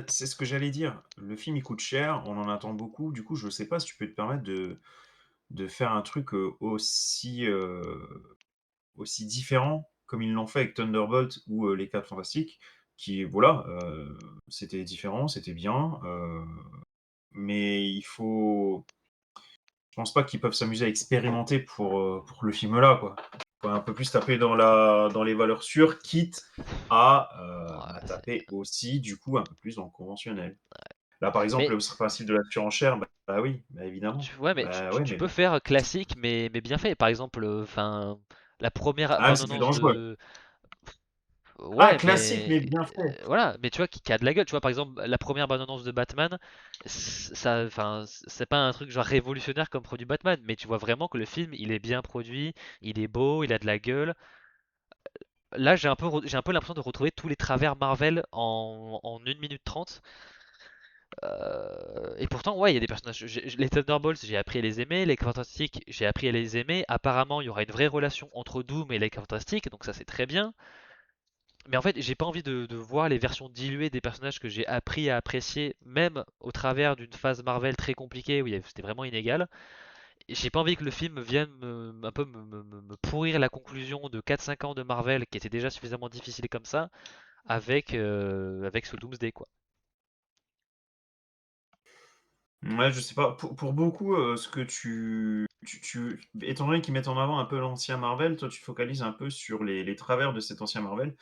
c'est ce que j'allais dire. Le film, il coûte cher, on en attend beaucoup. Du coup, je sais pas si tu peux te permettre de faire un truc aussi différent comme ils l'ont fait avec Thunderbolt ou les 4 Fantastiques, qui, voilà, c'était différent, c'était bien, mais je pense pas qu'ils peuvent s'amuser à expérimenter pour le film là, quoi. Faut un peu plus taper dans les valeurs sûres, quitte à Ouais, taper aussi, du coup, un peu plus dans le conventionnel. Là, par exemple, mais le principe de la surenchère, bah oui, bah évidemment. ouais, mais Bah ouais, tu mais peux bon. faire classique, mais bien fait. Par exemple, enfin, la première Ah, c'est plus bande-annonce dangereux. de. Ah, Ouais, classique, mais mais bien fait. voilà, mais tu vois qui a de la gueule. Tu vois, par exemple, la première bande-annonce de Batman, ça, enfin, c'est pas un truc genre révolutionnaire comme produit Batman, mais tu vois vraiment que le film, il est bien produit, il est beau, il a de la gueule. Là, j'ai un peu l'impression de retrouver tous les travers Marvel en 1 minute 30. Et pourtant, ouais, il y a des personnages. Les Thunderbolts, j'ai appris à les aimer. Les Fantastiques, j'ai appris à les aimer. Apparemment, il y aura une vraie relation entre Doom et les Fantastiques, donc ça c'est très bien. Mais en fait, j'ai pas envie de voir les versions diluées des personnages que j'ai appris à apprécier, même au travers d'une phase Marvel très compliquée où c'était vraiment inégal. Et j'ai pas envie que le film vienne un peu me pourrir la conclusion de 4-5 ans de Marvel qui était déjà suffisamment difficile comme ça avec ce Doomsday quoi. Ouais, je sais pas. Pour beaucoup, ce que étant donné qu'ils mettent en avant un peu l'ancien Marvel, toi, tu focalises un peu sur les travers de cet ancien Marvel.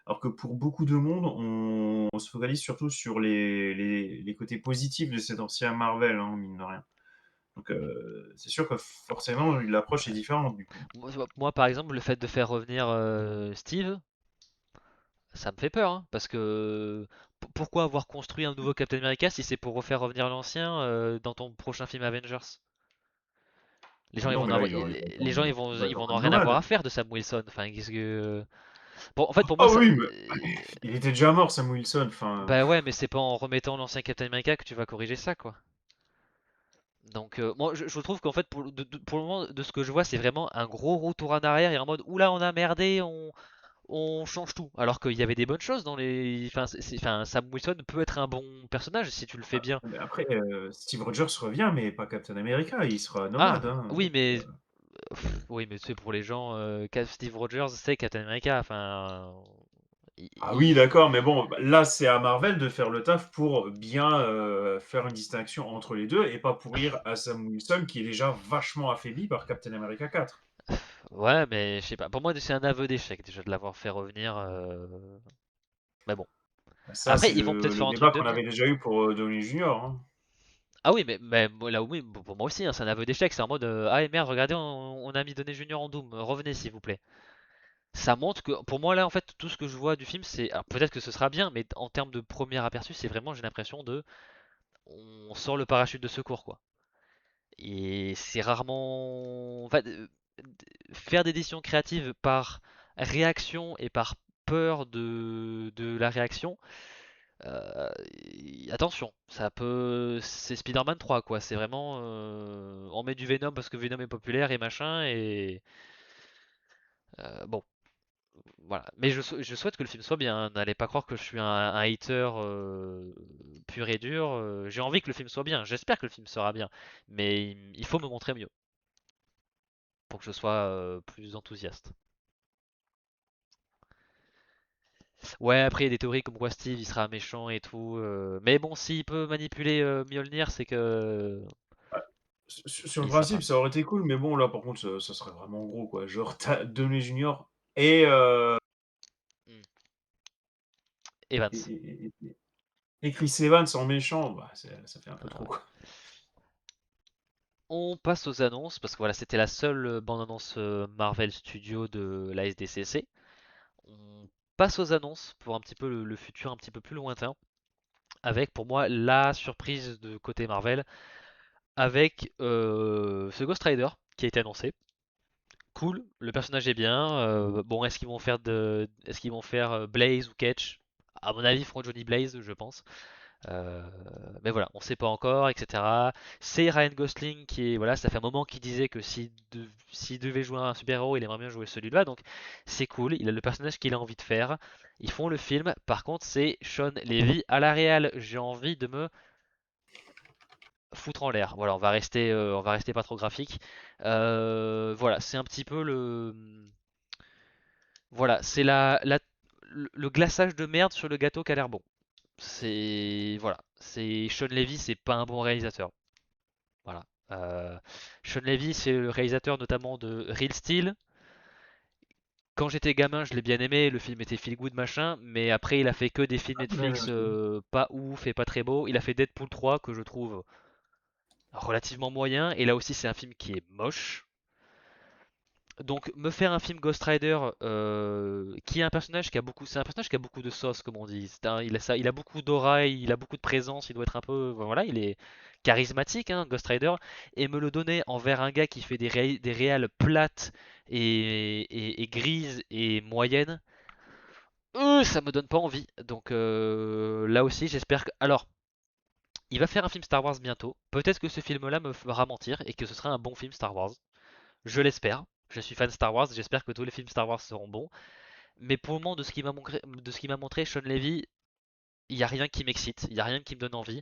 Alors que pour beaucoup de monde, on se focalise surtout sur les côtés positifs de cet ancien Marvel, hein, mine de rien. Donc, c'est sûr que forcément, l'approche est Ouais. différente du coup. Moi, par exemple, le fait de faire revenir Steve, ça me fait peur, hein, parce que pourquoi avoir construit un nouveau Captain America si c'est pour refaire revenir l'ancien dans ton prochain film Avengers? Les gens, ils Non, vont en mais là, avoir, les gens, il va ils être en vont en mode rien avoir nomade. à faire de Sam Wilson. Enfin, qu'est-ce que, bon, en fait, pour moi, Ah ça, oui, mais il était déjà mort, Sam Wilson. Enfin, bah ouais, mais c'est pas en remettant l'ancien Captain America que tu vas corriger ça, quoi. Donc, moi, je trouve qu'en fait, pour le moment, de ce que je vois, c'est vraiment un gros retour en arrière et en mode, oula, on a merdé, on change tout. Alors qu'il y avait des bonnes choses dans les. Enfin, enfin, Sam Wilson peut être un bon personnage si tu le fais bien. mais après, Steve Rogers revient, mais pas Captain America. Il sera Ah, nomade, hein. oui, mais. Oui, mais c'est pour les gens. Steve Rogers, c'est Captain America. Enfin. Ah oui, d'accord, mais bon, bah, là, c'est à Marvel de faire le taf pour bien faire une distinction entre les deux et pas pourrir à Sam Wilson qui est déjà vachement affaibli par Captain America 4. Ouais, mais je sais pas. Pour moi, c'est un aveu d'échec déjà de l'avoir fait revenir. Mais bon. Ça, Après, c'est ils vont peut-être le faire un truc débat de qu'on bien. avait déjà eu pour Downey Junior, hein. Ah oui, mais là, oui, pour moi aussi, hein, c'est un aveu d'échec. C'est en mode ah et merde, regardez, on a mis Downey Junior en Doom. Revenez s'il vous plaît. Ça montre que pour moi là en fait tout ce que je vois du film c'est alors peut-être que ce sera bien mais en termes de premier aperçu c'est vraiment j'ai l'impression de on sort le parachute de secours quoi et c'est rarement enfin, faire des décisions créatives par réaction et par peur de la réaction euh, attention ça peut c'est Spider-Man 3 quoi c'est vraiment on met du Venom parce que Venom est populaire et machin et bon. Voilà. Mais je souhaite que le film soit bien, hein. N'allez pas croire que je suis un hater pur et dur. J'ai envie que le film soit bien. J'espère que le film sera bien. Mais il faut me montrer mieux pour que je sois plus enthousiaste. Ouais, après il y a des théories comme quoi Steve il sera méchant et tout. Mais bon, s'il peut manipuler Mjolnir, c'est que Sur le il sera principe, pas. ça aurait été cool, mais bon, là, par contre, ça serait vraiment gros, quoi. Genre, t'as Downey Junior et, Hmm. et, Evans. et- et- et Chris Evans en méchant, bah, ça fait un peu Ah trop, ouais. quoi. On passe aux annonces parce que voilà, c'était la seule bande-annonce Marvel Studios de la SDCC. On passe aux annonces pour un petit peu le futur un petit peu plus lointain, avec pour moi la surprise de côté Marvel, avec ce Ghost Rider qui a été annoncé. Cool, le personnage est bien. Bon, est-ce qu'ils vont faire Blaze ou Ketch? À mon avis, ils feront Johnny Blaze, je pense. Euh, mais voilà, on sait pas encore, etc. C'est Ryan Gosling qui est, voilà, ça fait un moment qu'il disait que s'il devait jouer un super-héros, il aimerait bien jouer celui-là, donc c'est cool, il a le personnage qu'il a envie de faire. Ils font le film, par contre c'est Sean Levy à la réal. J'ai envie de me foutre en l'air. Voilà, on va rester pas trop graphique. Voilà, c'est un petit peu voilà, c'est le glaçage de merde sur le gâteau qui a l'air bon. C'est voilà, c'est Sean Levy, c'est pas un bon réalisateur. Voilà. Sean Levy, c'est le réalisateur notamment de Real Steel. Quand j'étais gamin, je l'ai bien aimé, le film était feel good machin, mais après il a fait que des films Ah, bien aimé Netflix aussi. pas ouf et pas très beaux. Il a fait Deadpool 3 que je trouve relativement moyen, et là aussi c'est un film qui est moche. Donc me faire un film Ghost Rider qui est un personnage qui a beaucoup, c'est un personnage qui a beaucoup de sauce comme on dit. Il a ça, il a beaucoup d'aura, il a beaucoup de présence, il doit être un peu, voilà, il est charismatique, hein, Ghost Rider, et me le donner envers un gars qui fait des réals plates et grises et moyennes, ça me donne pas envie. Donc là aussi j'espère que, alors il va faire un film Star Wars bientôt. Peut-être que ce film-là me fera mentir et que ce sera un bon film Star Wars. Je l'espère. Je suis fan Star Wars, j'espère que tous les films Star Wars seront bons. Mais pour le moment, de ce qu'il m'a montré Sean Levy, il n'y a rien qui m'excite, il n'y a rien qui me donne envie.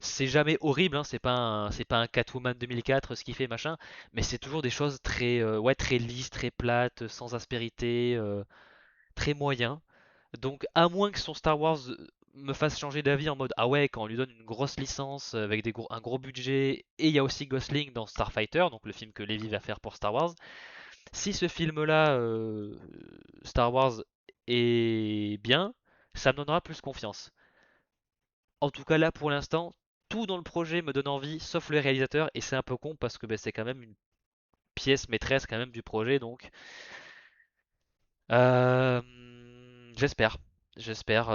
C'est jamais horrible, hein, c'est pas un Catwoman 2004 ce qu'il fait, machin, mais c'est toujours des choses très, ouais, très lisses, très plates, sans aspérité, très moyen. Donc, à moins que son Star Wars me fasse changer d'avis en mode ah ouais, quand on lui donne une grosse licence avec un gros budget, et il y a aussi Gosling dans Starfighter, donc le film que Levy va faire pour Star Wars, si ce film-là, Star Wars, est bien, ça me donnera plus confiance. En tout cas, là, pour l'instant, tout dans le projet me donne envie, sauf le réalisateur, et c'est un peu con parce que ben, c'est quand même une pièce maîtresse quand même du projet, donc euh, j'espère, j'espère,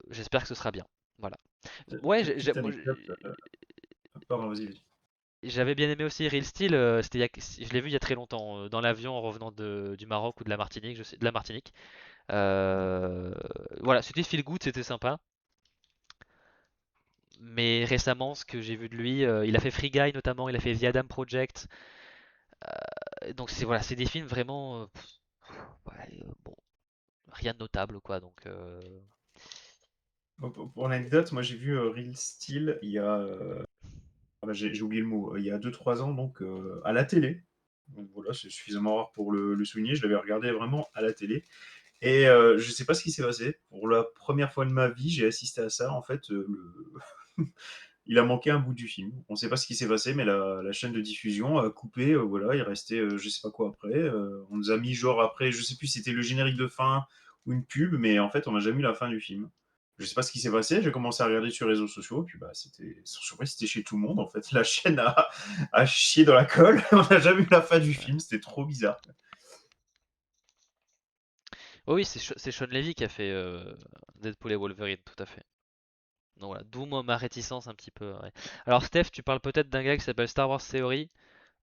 j'espère que ce sera bien. Voilà. Ouais, Petite anecdote. Pardon, vas-y, vas-y. j'avais bien aimé aussi Real Steel. Je l'ai vu il y a très longtemps, dans l'avion en revenant du Maroc ou de la Martinique, je sais, de la Martinique. Euh, voilà, c'était feel good, c'était sympa. Mais récemment, ce que j'ai vu de lui, il a fait Free Guy notamment, il a fait The Adam Project. Donc c'est voilà, c'est des films vraiment, ouais, bon, rien de notable quoi. Donc Bon, pour l'anecdote, moi j'ai vu Real Steel il y a. Ah bah, j'ai oublié le mot. Il y a 2 3 ans, donc à la télé. Donc voilà, c'est suffisamment rare pour le souligner. Je l'avais regardé vraiment à la télé. Et je sais pas ce qui s'est passé. Pour la première fois de ma vie, j'ai assisté à ça. En fait, il a manqué un bout du film. On ne sait pas ce qui s'est passé, mais la chaîne de diffusion a coupé. Voilà, il restait je sais pas quoi après. On nous a mis genre après, je sais plus si c'était le générique de fin ou une pub, mais en fait, on n'a jamais eu la fin du film. Je sais pas ce qui s'est passé. J'ai commencé à regarder sur les réseaux sociaux, puis bah c'était, sans surprise, c'était chez tout le monde. En fait, la chaîne a chié dans la colle. On n'a jamais eu la fin du ouais. film. C'était trop bizarre. Oh oui, c'est Sean Levy qui a fait Deadpool et Wolverine, tout à fait. Donc voilà, d'où ma réticence un petit peu. Ouais. Alors Steph, tu parles peut-être d'un gars qui s'appelle Star Wars Theory.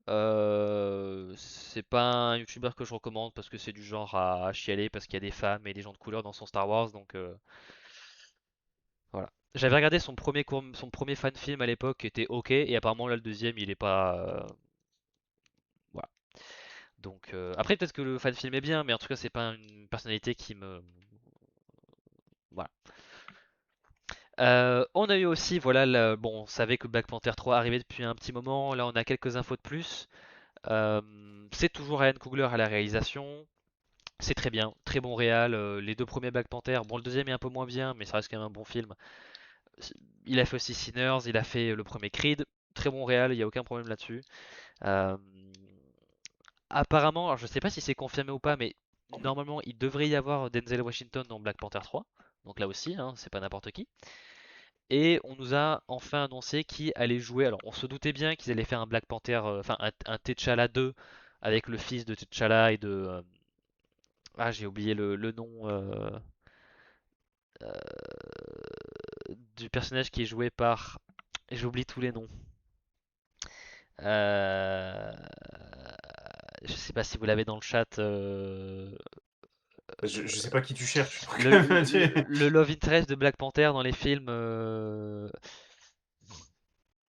C'est pas un YouTuber que je recommande parce que c'est du genre à chialer parce qu'il y a des femmes et des gens de couleur dans son Star Wars, donc voilà. J'avais regardé son premier fan film à l'époque qui était ok, et apparemment là le deuxième il est pas. Voilà. Donc après peut-être que le fan film est bien, mais en tout cas c'est pas une personnalité qui me. Voilà. On a eu aussi, voilà, bon, on savait que Black Panther 3 arrivait depuis un petit moment. Là on a quelques infos de plus. Euh, c'est toujours Ryan Coogler à la réalisation. C'est très bien, très bon réal. Les deux premiers Black Panther, bon le deuxième est un peu moins bien, mais ça reste quand même un bon film. Il a fait aussi Sinners, il a fait le premier Creed, très bon réal, il n'y a aucun problème là-dessus. Euh, apparemment, alors je sais pas si c'est confirmé ou pas, mais normalement il devrait y avoir Denzel Washington dans Black Panther 3. Donc là aussi, hein, c'est pas n'importe qui. Et on nous a enfin annoncé qui allait jouer. Alors on se doutait bien qu'ils allaient faire un Black Panther, enfin un T'Challa 2 avec le fils de T'Challa et de... ah j'ai oublié le nom du personnage qui est joué par... J'oublie tous les noms. Euh, je sais pas si vous l'avez dans le chat. Je sais pas qui tu cherches. Le love interest de Black Panther dans les films.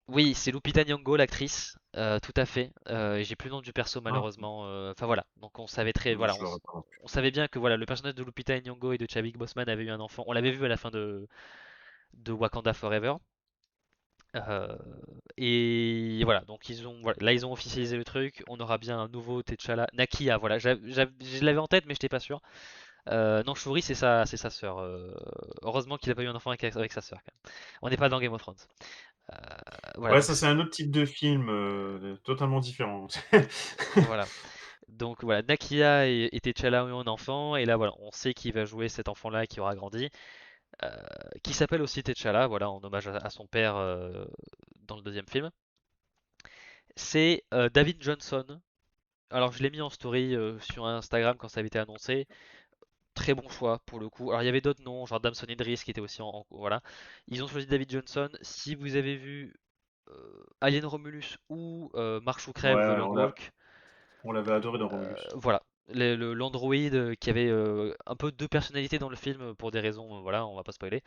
Oui, c'est Lupita Nyong'o, l'actrice, tout à fait. Et j'ai plus le nom du perso Ah, malheureusement. Enfin voilà, donc on savait très, voilà, je l'aurais pas. on savait bien que voilà, le personnage de Lupita Nyong'o et de Chadwick Boseman avait eu un enfant. On l'avait vu à la fin de Wakanda Forever. Euh, et voilà, donc voilà, là ils ont officialisé le truc. On aura bien un nouveau T'Challa, Nakia. Voilà, je l'avais en tête, mais j'étais pas sûr. Non, Shuri, c'est sa sœur. Heureusement qu'il a pas eu un enfant avec sa sœur, quand même. On n'est pas dans Game of Thrones. Euh, voilà, Ouais, donc ça c'est un autre type de film, totalement différent. voilà. Donc voilà, Nakia et T'Challa ont eu un enfant, et là voilà, on sait qui va jouer cet enfant-là qui aura grandi, euh, qui s'appelle aussi T'Challa, voilà, en hommage à son père dans le deuxième film. C'est David Johnson. Alors je l'ai mis en story sur Instagram quand ça avait été annoncé. Très bon choix pour le coup. Alors il y avait d'autres noms, genre Damson Idris qui était aussi voilà. Ils ont choisi David Johnson. Si vous avez vu Alien Romulus ou Marche ou Crève The Ouais, Long Walk, on l'avait adoré dans Romulus. voilà. L'androïde qui avait un peu deux personnalités dans le film pour des raisons, voilà, on va pas spoiler.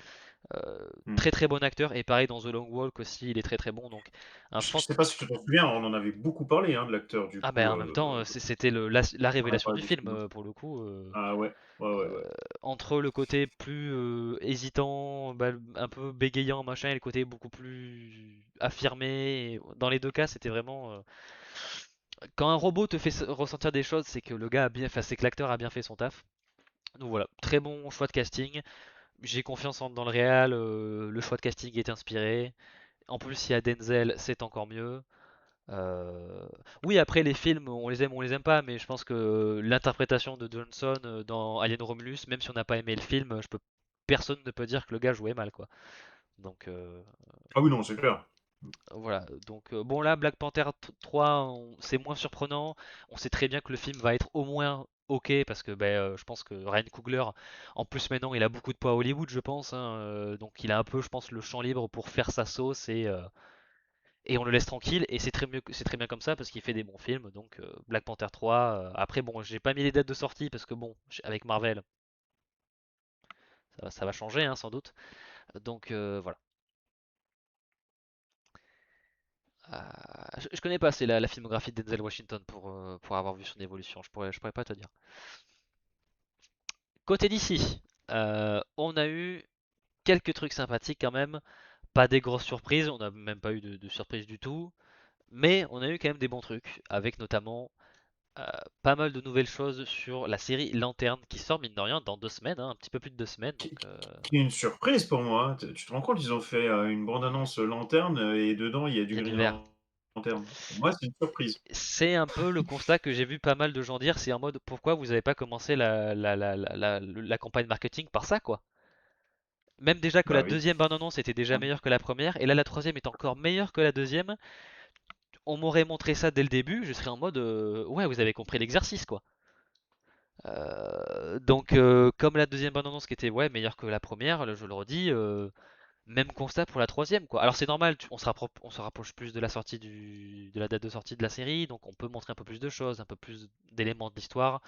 Hmm. Très très bon acteur et pareil dans The Long Walk aussi, il est très très bon. Donc un Je sais pas si tu t'en souviens, on en avait beaucoup parlé, hein, de l'acteur, du ah coup, ben en même temps, c'était la on a révélation parlé du du film film. pour le coup. Ah ouais, ouais, ouais, ouais. Entre le côté plus hésitant, bah, un peu bégayant, machin, et le côté beaucoup plus affirmé. Et dans les deux cas, c'était vraiment. Quand un robot te fait ressentir des choses, c'est que le gars a bien, enfin, c'est que l'acteur a bien fait son taf. Donc voilà, très bon choix de casting. J'ai confiance dans le réal. Le choix de casting est inspiré. En plus, il y a Denzel, c'est encore mieux. Euh, Oui, après les films, on les aime ou on les aime pas, mais je pense que l'interprétation de Johnson dans Alien Romulus, même si on n'a pas aimé le film, personne ne peut dire que le gars jouait mal, quoi. Donc Ah oui, non, c'est clair. voilà. Donc bon là, Black Panther 3, c'est moins surprenant. On sait très bien que le film va être au moins ok parce que je pense que Ryan Coogler, en plus maintenant, il a beaucoup de poids à Hollywood, je pense, hein, donc il a un peu, je pense, le champ libre pour faire sa sauce et on le laisse tranquille et c'est très bien comme ça parce qu'il fait des bons films. Donc Black Panther 3. Après bon, j'ai pas mis les dates de sortie parce que bon, avec Marvel, ça va changer hein, sans doute. Donc voilà. Je connais pas assez la filmographie de Denzel Washington pour avoir vu son évolution. Je pourrais pas te dire. Côté d'ici, on a eu quelques trucs sympathiques quand même. Pas des grosses surprises, on n'a même pas eu de surprise du tout. Mais on a eu quand même des bons trucs, avec notamment Euh, pas mal de nouvelles choses sur la série Lanterne qui sort mine de rien dans 2 semaines, hein, un petit peu plus de 2 semaines. Donc Qui est une surprise pour moi, hein. Tu te rends compte, ils ont fait une bande-annonce lanterne et dedans il y a il du y a du Green vert. Lantern. Pour moi, c'est une surprise. C'est un peu le constat que j'ai vu pas mal de gens dire, c'est en mode pourquoi vous avez pas commencé la campagne marketing par ça quoi. Même déjà que la Bah oui. deuxième bande-annonce était déjà meilleure que la première, et là la troisième est encore meilleure que la deuxième. On m'aurait montré ça dès le début, je serais en mode ouais vous avez compris l'exercice quoi. Donc comme la deuxième bande-annonce qui était ouais meilleure que la première, je le redis, même constat pour la troisième, quoi. Alors c'est normal, on se rapproche plus de la sortie de la date de sortie de la série, donc on peut montrer un peu plus de choses, un peu plus d'éléments de l'histoire.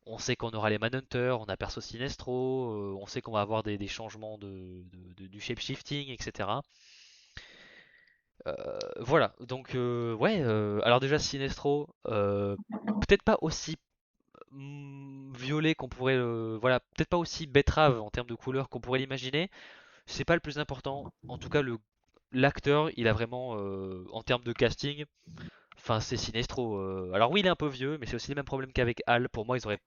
On sait qu'on aura les Manhunters, on a perso Sinestro, on sait qu'on va avoir des changements du shape-shifting, etc. Voilà, donc ouais, alors déjà Sinestro, peut-être pas aussi violet qu'on pourrait, voilà, peut-être pas aussi betterave en termes de couleur qu'on pourrait l'imaginer, c'est pas le plus important. En tout cas, l'acteur, il a vraiment, en termes de casting, enfin, c'est Sinestro. Alors oui, il est un peu vieux, mais c'est aussi le même problème qu'avec Hal. Pour moi, ils auraient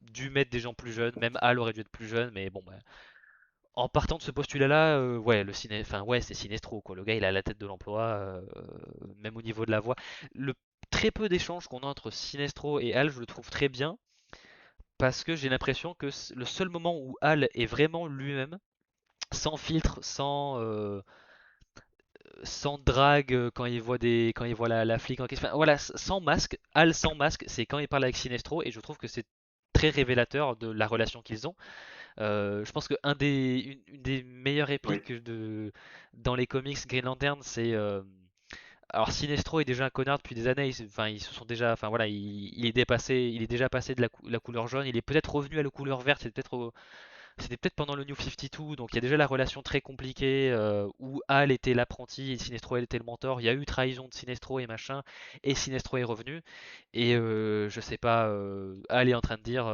dû mettre des gens plus jeunes. Même Hal aurait dû être plus jeune, mais bon, bah, en partant de ce postulat-là, ouais, enfin, ouais, c'est Sinestro, quoi. Le gars, il a la tête de l'emploi, même au niveau de la voix. Le très peu d'échanges qu'on a entre Sinestro et Hal, je le trouve très bien, parce que j'ai l'impression que le seul moment où Hal est vraiment lui-même, sans filtre, sans drague quand il voit la flic en question. Enfin, voilà, sans masque, Hal sans masque, c'est quand il parle avec Sinestro et je trouve que c'est très révélateur de la relation qu'ils ont. Je pense que une des meilleures Oui. répliques dans les comics Green Lantern, c'est Alors Sinestro est déjà un connard depuis des années, enfin ils se sont déjà, enfin voilà, il est dépassé, il est déjà passé de la couleur jaune, il est peut-être revenu à la couleur verte, c'était peut-être pendant le New 52, donc il y a déjà la relation très compliquée où Hal était l'apprenti et Sinestro elle était le mentor. Il y a eu trahison de Sinestro et machin, et Sinestro est revenu. Et je sais pas, Hal est en train de dire,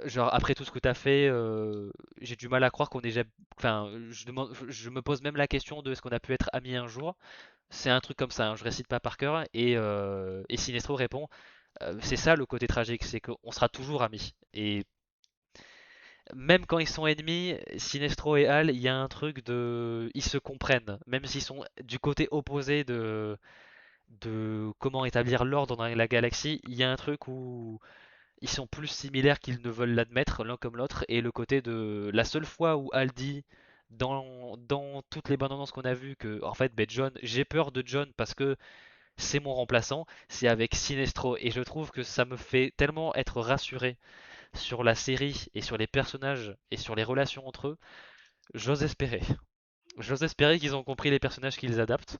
genre après tout ce que t'as fait, j'ai du mal à croire qu'on ait jamais, enfin, je me pose même la question de est-ce qu'on a pu être amis un jour. C'est un truc comme ça, hein, je récite pas par cœur. Et Sinestro répond, c'est ça le côté tragique, c'est qu'on sera toujours amis. Et même quand ils sont ennemis, Sinestro et Hal, il y a un truc de, ils se comprennent, même s'ils sont du côté opposé de comment établir l'ordre dans la galaxie. Il y a un truc où ils sont plus similaires qu'ils ne veulent l'admettre l'un comme l'autre. Et le côté de la seule fois où Hal dit dans toutes les bandes annonces qu'on a vues que en fait ben John, j'ai peur de John parce que c'est mon remplaçant, c'est avec Sinestro. Et je trouve que ça me fait tellement être rassuré sur la série et sur les personnages et sur les relations entre eux. J'ose espérer. J'ose espérer qu'ils ont compris les personnages qu'ils adaptent.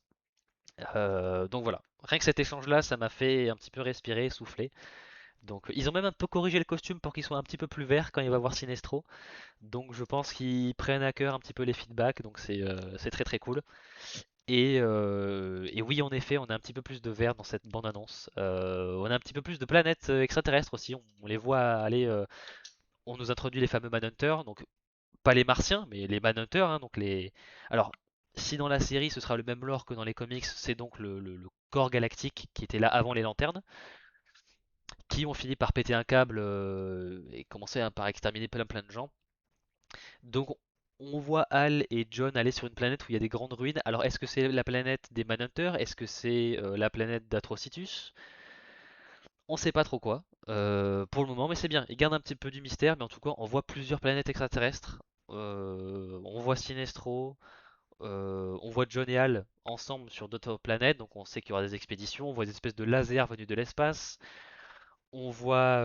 Donc voilà. Rien que cet échange-là, ça m'a fait un petit peu respirer, souffler. Donc ils ont même un peu corrigé le costume pour qu'il soit un petit peu plus vert quand il va voir Sinestro. Donc je pense qu'ils prennent à cœur un petit peu les feedbacks. Donc c'est très très cool. Et oui, en effet, on a un petit peu plus de vert dans cette bande-annonce. On a un petit peu plus de planètes extraterrestres aussi. On les voit aller. On nous introduit les fameux Manhunters. Donc pas les Martiens, mais les Manhunters. Hein, donc les. Alors, si dans la série ce sera le même lore que dans les comics, c'est donc le corps galactique qui était là avant les lanternes, qui ont fini par péter un câble et commencer par exterminer plein de gens. Donc on voit Hal et John aller sur une planète où il y a des grandes ruines. Alors est-ce que c'est la planète des Manhunters? Est-ce que c'est la planète d'Atrocitus? On sait pas trop quoi pour le moment, mais c'est bien. Ils gardent un petit peu du mystère, mais en tout cas on voit plusieurs planètes extraterrestres. On voit Sinestro, on voit John et Hal ensemble sur d'autres planètes, donc on sait qu'il y aura des expéditions. On voit des espèces de lasers venus de l'espace. On voit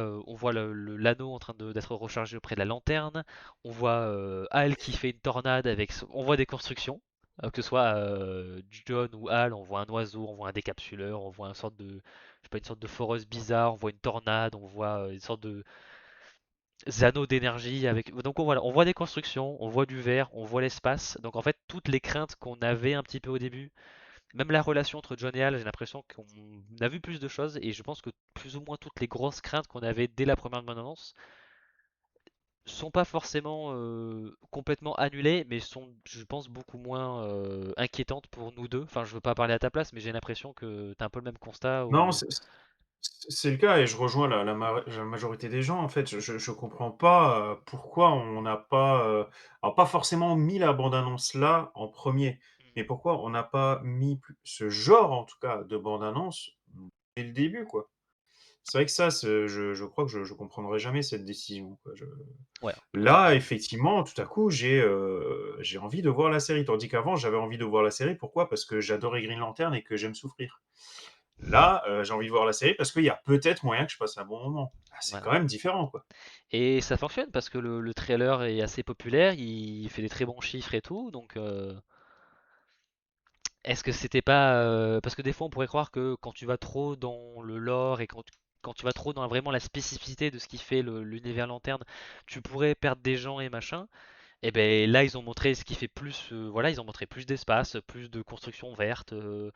l'anneau en train d'être rechargé auprès de la lanterne. On voit Hal qui fait une tornade avec. On voit des constructions, que ce soit John ou Hal. On voit un oiseau, on voit un décapsuleur, on voit je sais pas, une sorte de foreuse bizarre. On voit une tornade, on voit une sorte de anneaux d'énergie avec. Donc voilà, on voit des constructions, on voit du verre, on voit l'espace. Donc en fait, toutes les craintes qu'on avait un petit peu au début, même la relation entre John et Hal, j'ai l'impression qu'on a vu plus de choses et je pense que plus ou moins toutes les grosses craintes qu'on avait dès la première bande-annonce sont pas forcément complètement annulées, mais sont, je pense, beaucoup moins inquiétantes pour nous deux. Enfin, je veux pas parler à ta place, mais j'ai l'impression que t'as un peu le même constat Non, où. c'est le cas et je rejoins la majorité des gens, en fait. Je comprends pas, pourquoi on n'a pas, alors pas forcément mis la bande annonce là en premier, mais pourquoi on n'a pas mis plus ce genre, en tout cas, de bande annonce dès le début, quoi. C'est vrai que ça, je crois que je comprendrai jamais cette décision, quoi. Ouais, Là, effectivement, tout à coup, j'ai envie de voir la série, tandis qu'avant, j'avais envie de voir la série. Pourquoi? Parce que j'adorais Green Lantern et que j'aime souffrir. Là, j'ai envie de voir la série parce qu'il y a peut-être moyen que je passe un bon moment. Ah, c'est voilà. quand même différent, quoi. Et ça fonctionne parce que le trailer est assez populaire, il fait des très bons chiffres et tout, donc est-ce que c'était pas parce que des fois on pourrait croire que quand tu vas trop dans le lore et quand tu vas trop dans vraiment la spécificité de ce qui fait l'univers lanterne, tu pourrais perdre des gens et machin. Et ben là ils ont montré ce qui fait plus, voilà, ils ont montré plus d'espace, plus de construction verte. Euh,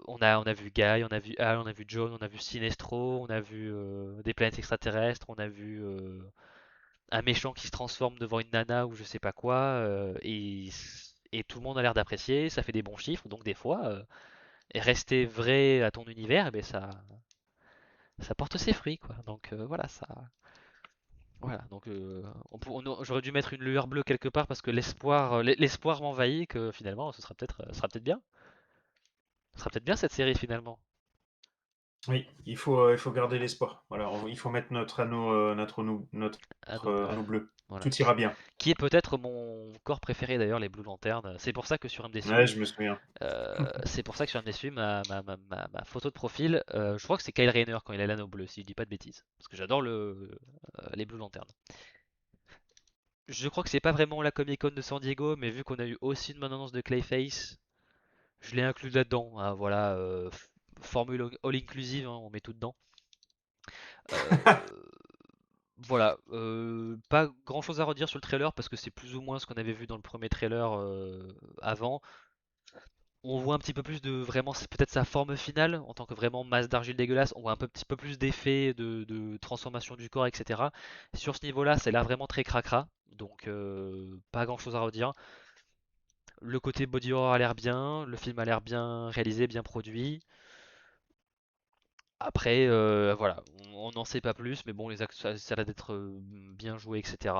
on a vu Guy, on a vu Al, on a vu John, on a vu Sinestro, on a vu des planètes extraterrestres, on a vu un méchant qui se transforme devant une nana ou je sais pas quoi, et tout le monde a l'air d'apprécier, ça fait des bons chiffres, donc des fois, rester vrai à ton univers, eh ben ça porte ses fruits, quoi. Donc voilà, voilà. Donc j'aurais dû mettre une lueur bleue quelque part parce que l'espoir m'envahit que finalement, ce sera peut-être bien, ce sera peut-être bien cette série finalement. Oui, il faut garder l'espoir. Voilà, il faut mettre notre Anneau bleu. anneau bleu. Voilà. Tout ira bien. Qui est peut-être mon corps préféré d'ailleurs, les Blue Lanterns. C'est pour ça que sur Ouais, MDSU, je me souviens. c'est pour ça que sur MDSU, ma photo de profil, je crois que c'est Kyle Rayner quand il a l'anneau bleu, si je dis pas de bêtises. Parce que j'adore les Blue Lanterns. Je crois que c'est pas vraiment la Comic Con de San Diego, mais vu qu'on a eu aussi une bande-annonce de Clayface, je l'ai inclus là-dedans, hein, voilà, formule all inclusive, hein, on met tout dedans. Euh, voilà, pas grand-chose à redire sur le trailer parce que c'est plus ou moins ce qu'on avait vu dans le premier trailer avant. On voit un petit peu plus de vraiment peut-être sa forme finale en tant que vraiment masse d'argile dégueulasse. On voit un petit peu plus d'effets de transformation du corps, etc. Sur ce niveau-là, c'est là vraiment très cracra, donc pas grand-chose à redire. Le côté body horror a l'air bien, le film a l'air bien réalisé, bien produit. Après, voilà, on n'en sait pas plus, mais bon, ça a l'air d'être bien joué, etc.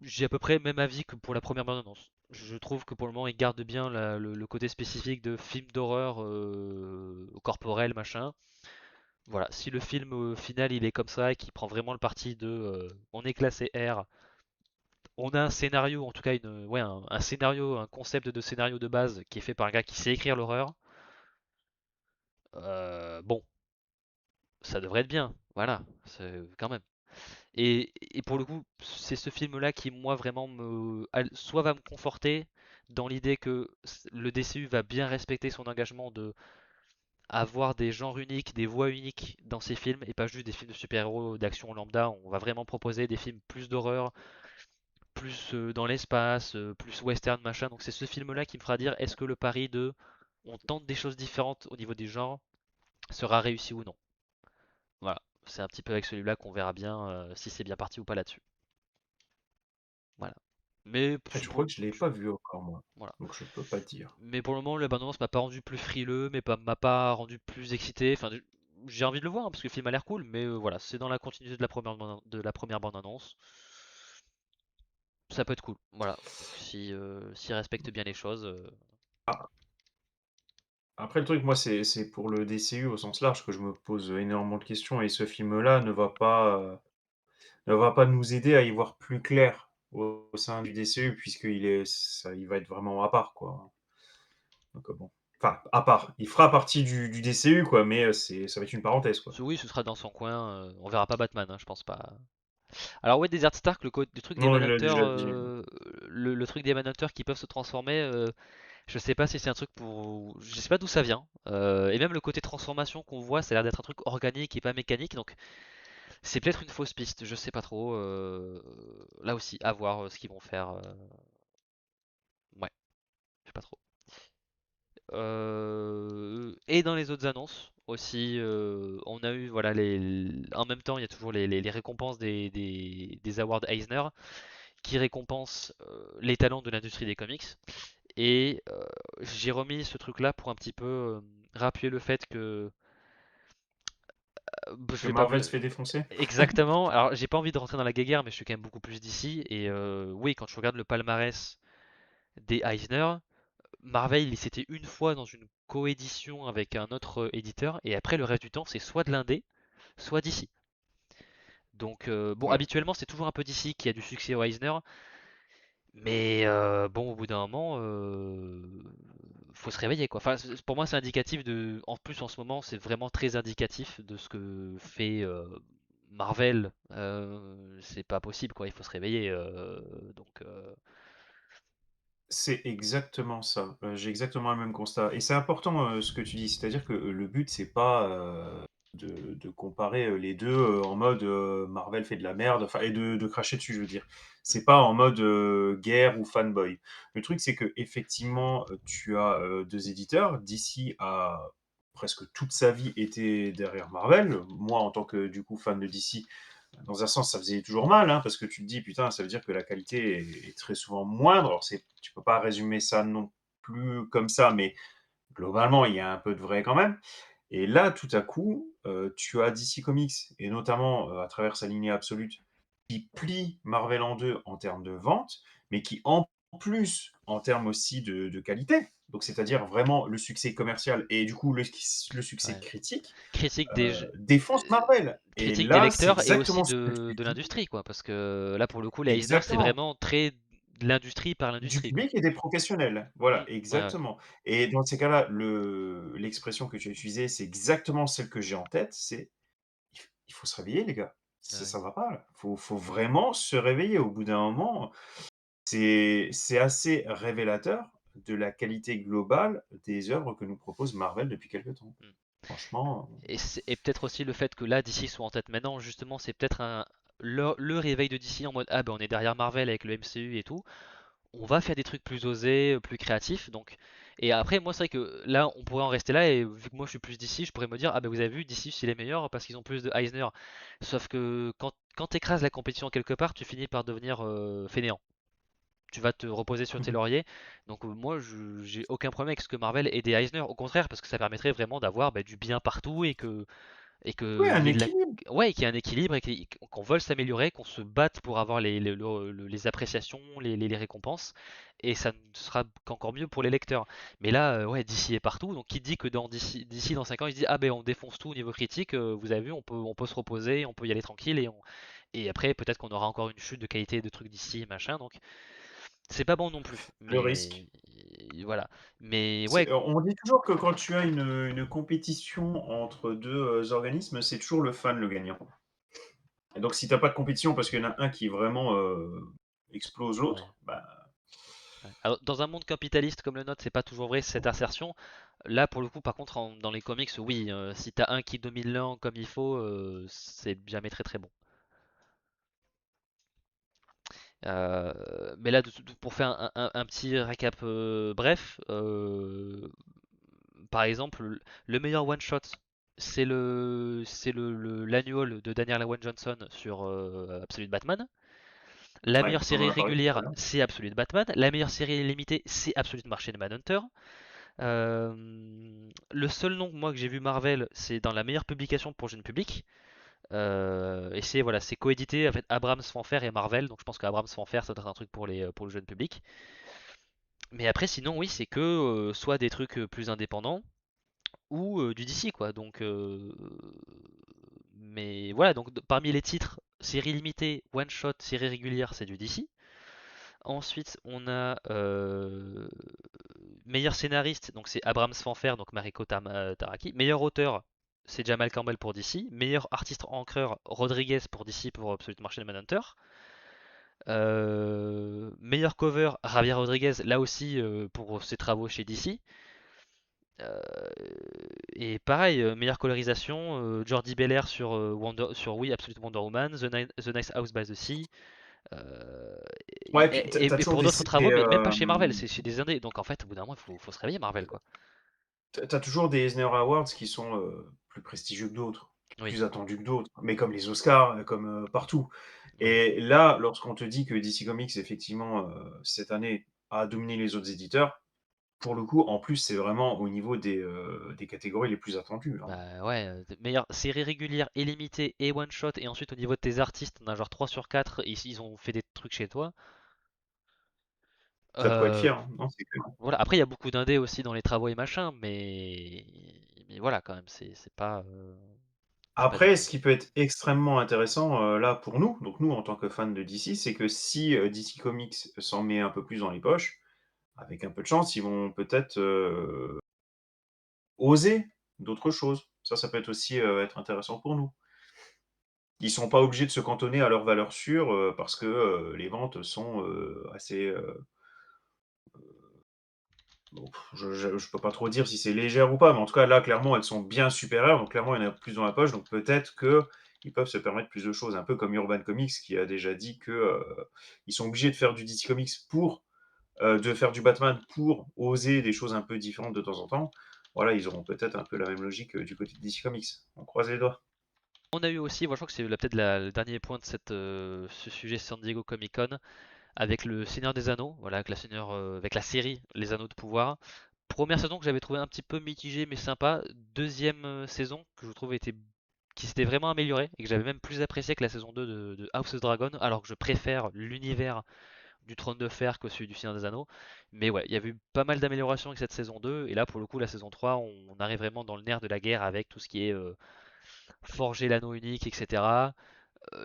J'ai à peu près le même avis que pour la première bande-annonce. Je trouve que pour le moment, il garde bien le côté spécifique de film d'horreur corporel, machin. Voilà, si le film au final il est comme ça et qu'il prend vraiment le parti de on est classé R, on a un scénario, en tout cas ouais, un scénario, un concept de scénario de base qui est fait par un gars qui sait écrire l'horreur, bon, ça devrait être bien, voilà, quand même. Et pour le coup, c'est ce film-là qui, moi, vraiment soit va me conforter dans l'idée que le DCU va bien respecter son engagement de avoir des genres uniques, des voix uniques dans ses films et pas juste des films de super-héros d'action lambda. On va vraiment proposer des films plus d'horreur, plus dans l'espace, plus western, machin. Donc c'est ce film-là qui me fera dire est-ce que le pari de on tente des choses différentes au niveau des genres sera réussi ou non. Voilà, c'est un petit peu avec celui-là qu'on verra bien si c'est bien parti ou pas là-dessus. Voilà. Mais Je crois que je l'ai pas vu encore moi, voilà. donc je peux pas dire. Mais pour le moment, l'abondance m'a pas rendu plus frileux, mais pas m'a pas rendu plus excité. Enfin, j'ai envie de le voir hein, parce que le film a l'air cool, mais voilà, c'est dans la continuité de la première bande annonce. Ça peut être cool. Voilà, si s'il respecte bien les choses. Ah, après le truc, moi, c'est pour le DCU au sens large que je me pose énormément de questions et ce film-là ne va pas nous aider à y voir plus clair au sein du DCU il va être vraiment à part, quoi. Donc bon, enfin à part, il fera partie du DCU, quoi, mais ça va être une parenthèse, quoi. Oui, ce sera dans son coin. On verra pas Batman, hein, je pense pas. Alors ouais, Desert Stark, le truc des Non, il l'a Manhunters, déjà dit. le truc des Manhunters qui peuvent se transformer. Je sais pas si c'est un truc je sais pas d'où ça vient. Et même le côté transformation qu'on voit, ça a l'air d'être un truc organique et pas mécanique. Donc c'est peut-être une fausse piste, je sais pas trop. Là aussi, à voir ce qu'ils vont faire. Ouais, je sais pas trop. Et dans les autres annonces aussi, on a eu, voilà, en même temps, il y a toujours les récompenses des Awards Eisner qui récompensent les talents de l'industrie des comics. Et j'ai remis ce truc-là pour un petit peu rappuyer le fait que je Que vais pas Marvel se fait défoncer? exactement. Alors, j'ai pas envie de rentrer dans la guéguerre, mais je suis quand même beaucoup plus d'ici. Et oui, quand je regarde le palmarès des Eisner, Marvel, il s'était une fois dans une coédition avec un autre éditeur, et après le reste du temps, c'est soit de l'indé, soit d'ici. Donc bon, Ouais. habituellement, c'est toujours un peu d'ici qui a du succès au Eisner, mais bon, au bout d'un moment, faut se réveiller quoi. Enfin, pour moi, c'est indicatif de. En plus, en ce moment, c'est vraiment très indicatif de ce que fait Marvel. C'est pas possible quoi. Il faut se réveiller. Donc, C'est exactement ça. J'ai exactement le même constat et c'est important, ce que tu dis. C'est-à-dire que, le but, c'est pas, de comparer, les 2 en mode, Marvel fait de la merde, enfin et de cracher dessus, je veux dire. mm, C'est pas en mode, guerre ou fanboy. Le truc, c'est qu'effectivement, tu as, 2 éditeurs. DC a presque toute sa vie été derrière Marvel. Moi, en tant que, du coup, fan de DC, dans un sens, ça faisait toujours mal, hein, parce que tu te dis, putain, ça veut dire que la qualité est très souvent moindre. Alors, tu peux pas résumer ça non plus comme ça, mais globalement, il y a un peu de vrai quand même. Et là, tout à coup, tu as DC Comics, et notamment à travers sa lignée absolue, qui plie Marvel en deux en termes de vente, mais qui en plus, en termes aussi de qualité, donc c'est-à-dire vraiment le succès commercial et du coup le succès ouais. critique, Critique défonce Marvel. Et critique des là, c'est lecteurs et aussi exactement ce que de tu dis. l'industrie quoi. Parce que là, pour le coup, les Eisner, c'est Exactement. vraiment très de l'industrie par Du l'industrie quoi. public et des professionnels. Voilà, Mm, ouais, ouais. exactement. Et dans ces cas-là, l'expression que tu as utilisée, c'est exactement celle que j'ai en tête, c'est: «Il faut se réveiller les gars. Ouais. ça va pas là. Faut vraiment se réveiller au bout d'un moment. C'est assez révélateur de la qualité globale des œuvres que nous propose Marvel depuis quelque temps. Mm. Franchement, Et peut-être aussi le fait que là DC soit en tête maintenant, justement, c'est peut-être le réveil de DC en mode ah ben on est derrière Marvel avec le MCU et tout. On va faire des trucs plus osés, plus créatifs. Donc, et après, moi, c'est vrai que là, on pourrait en rester là. Et vu que moi, je suis plus d'ici, je pourrais me dire, ah ben vous avez vu, d'ici, c'est les meilleurs parce qu'ils ont plus de Eisner. Sauf que quand t'écrases la compétition quelque part, tu finis par devenir fainéant. Tu vas te reposer sur tes mmh lauriers. Donc, moi, j'ai aucun problème avec ce que Marvel ait des Eisner. Au contraire, parce que ça permettrait vraiment d'avoir bah, du bien partout et ouais, que il un y ait équilibre. ouais, qu'il y ait un équilibre et qu'on veuille s'améliorer, qu'on se batte pour avoir les appréciations, les récompenses, et ça ne sera qu'encore mieux pour les lecteurs. Mais là, ouais, DC est partout, donc qui dit que d'ici dans 5 ans, il se dit ah ben on défonce tout au niveau critique, vous avez vu, on peut se reposer, on peut y aller tranquille, et après peut-être qu'on aura encore une chute de qualité de trucs d'ici, machin, donc c'est pas bon non plus. Le risque. Voilà. Mais ouais, C'est on dit toujours que quand tu as une compétition entre 2 organismes, c'est toujours le fan le gagnant. Et donc si tu as pas de compétition parce qu'il y en a un qui vraiment, explose ouais. l'autre, bah, Ouais. Alors, dans un monde capitaliste comme le nôtre, c'est pas toujours vrai cette assertion. Là, pour le coup, par contre, dans les comics, oui, si t'as un qui domine l'un comme il faut, c'est jamais très très bon. Mais là, pour faire un petit récap bref, par exemple, le meilleur one shot, l'annual de Daniel Owen Johnson sur Absolute Batman. La ouais, meilleure on en série a parlé tout à régulière, l'heure. c'est Absolute Batman. La meilleure série limitée, c'est Absolute Martian Manhunter. Le seul nom moi que j'ai vu Marvel, c'est dans la meilleure publication pour jeune public. Et c'est voilà, c'est coédité avec Abrams Fanfare et Marvel, donc je pense qu'Abrams Fanfare ça doit être un truc pour le jeune public. Mais après sinon oui c'est que soit des trucs plus indépendants ou du DC quoi. Donc mais voilà donc parmi les titres série limitée, one shot, série régulière c'est du DC. Ensuite on a meilleur scénariste, donc c'est Abrams Fanfare, donc Mariko Taraki. Meilleur auteur, c'est Jamal Campbell pour DC. Meilleur artiste encreur, Rodriguez pour DC pour Absolute Martian Manhunter. Meilleur cover, Javier Rodriguez, là aussi pour ses travaux chez DC. Euh, et pareil, meilleure colorisation, Jordi Belair sur oui, Absolute Wonder Woman, The Nice House by the Sea. Euh, Ouais, et, puis tu et- et toujours pour des d'autres c des, travaux, mais même pas chez Marvel, c'est chez des indés. Donc en fait, au bout d'un moment, il faut se réveiller Marvel, quoi. tu toujours des Eisner Awards qui sont, plus prestigieux que d'autres, Oui, plus attendus que d'autres, mais comme les Oscars, comme, partout. ouais. Et là, lorsqu'on te dit que DC Comics effectivement, cette année a dominé les autres éditeurs, pour le coup, en plus, c'est vraiment au niveau des catégories les plus attendues, hein. Bah ouais, meilleure série régulière et limitée et one shot et ensuite au niveau de tes artistes, on a genre 3 sur 4 et ils ont fait des trucs chez toi. Ça de quoi être Euh, fier, hein. Non, c'est clair. voilà, après il y a beaucoup d'indés aussi dans les travaux et machin, mais voilà quand même, c'est pas Après, dégueu. ce qui peut être extrêmement intéressant, là, pour nous, donc nous, en tant que fans de DC, c'est que si, DC Comics s'en met un peu plus dans les poches, avec un peu de chance, ils vont peut-être, oser d'autres choses. Ça peut être aussi, être intéressant pour nous. Ils sont pas obligés de se cantonner à leurs valeurs sûres, parce que, les ventes sont, assez, bon, je peux pas trop dire si c'est légère ou pas, mais en tout cas, là, clairement, elles sont bien supérieures, donc clairement, il y en a plus dans la poche, donc peut-être qu'ils peuvent se permettre plus de choses. Un peu comme Urban Comics qui a déjà dit que, ils sont obligés de faire du DC Comics de faire du Batman pour oser des choses un peu différentes de temps en temps. Voilà, ils auront peut-être un peu la même logique, du côté de DC Comics. On croise les doigts. On a eu aussi, moi je crois que c'est peut-être le dernier point de ce sujet San Diego Comic Con, avec le Seigneur des Anneaux, voilà, avec la série Les Anneaux de Pouvoir. Première saison que j'avais trouvé un petit peu mitigée mais sympa. Deuxième saison que je trouve qui s'était vraiment améliorée et que j'avais même plus apprécié que la saison 2 de House of Dragon, alors que je préfère l'univers du Trône de Fer que celui du Seigneur des Anneaux. Mais ouais, il y a eu pas mal d'améliorations avec cette saison 2 et là pour le coup la saison 3 on arrive vraiment dans le nerf de la guerre avec tout ce qui est forger l'anneau unique, etc.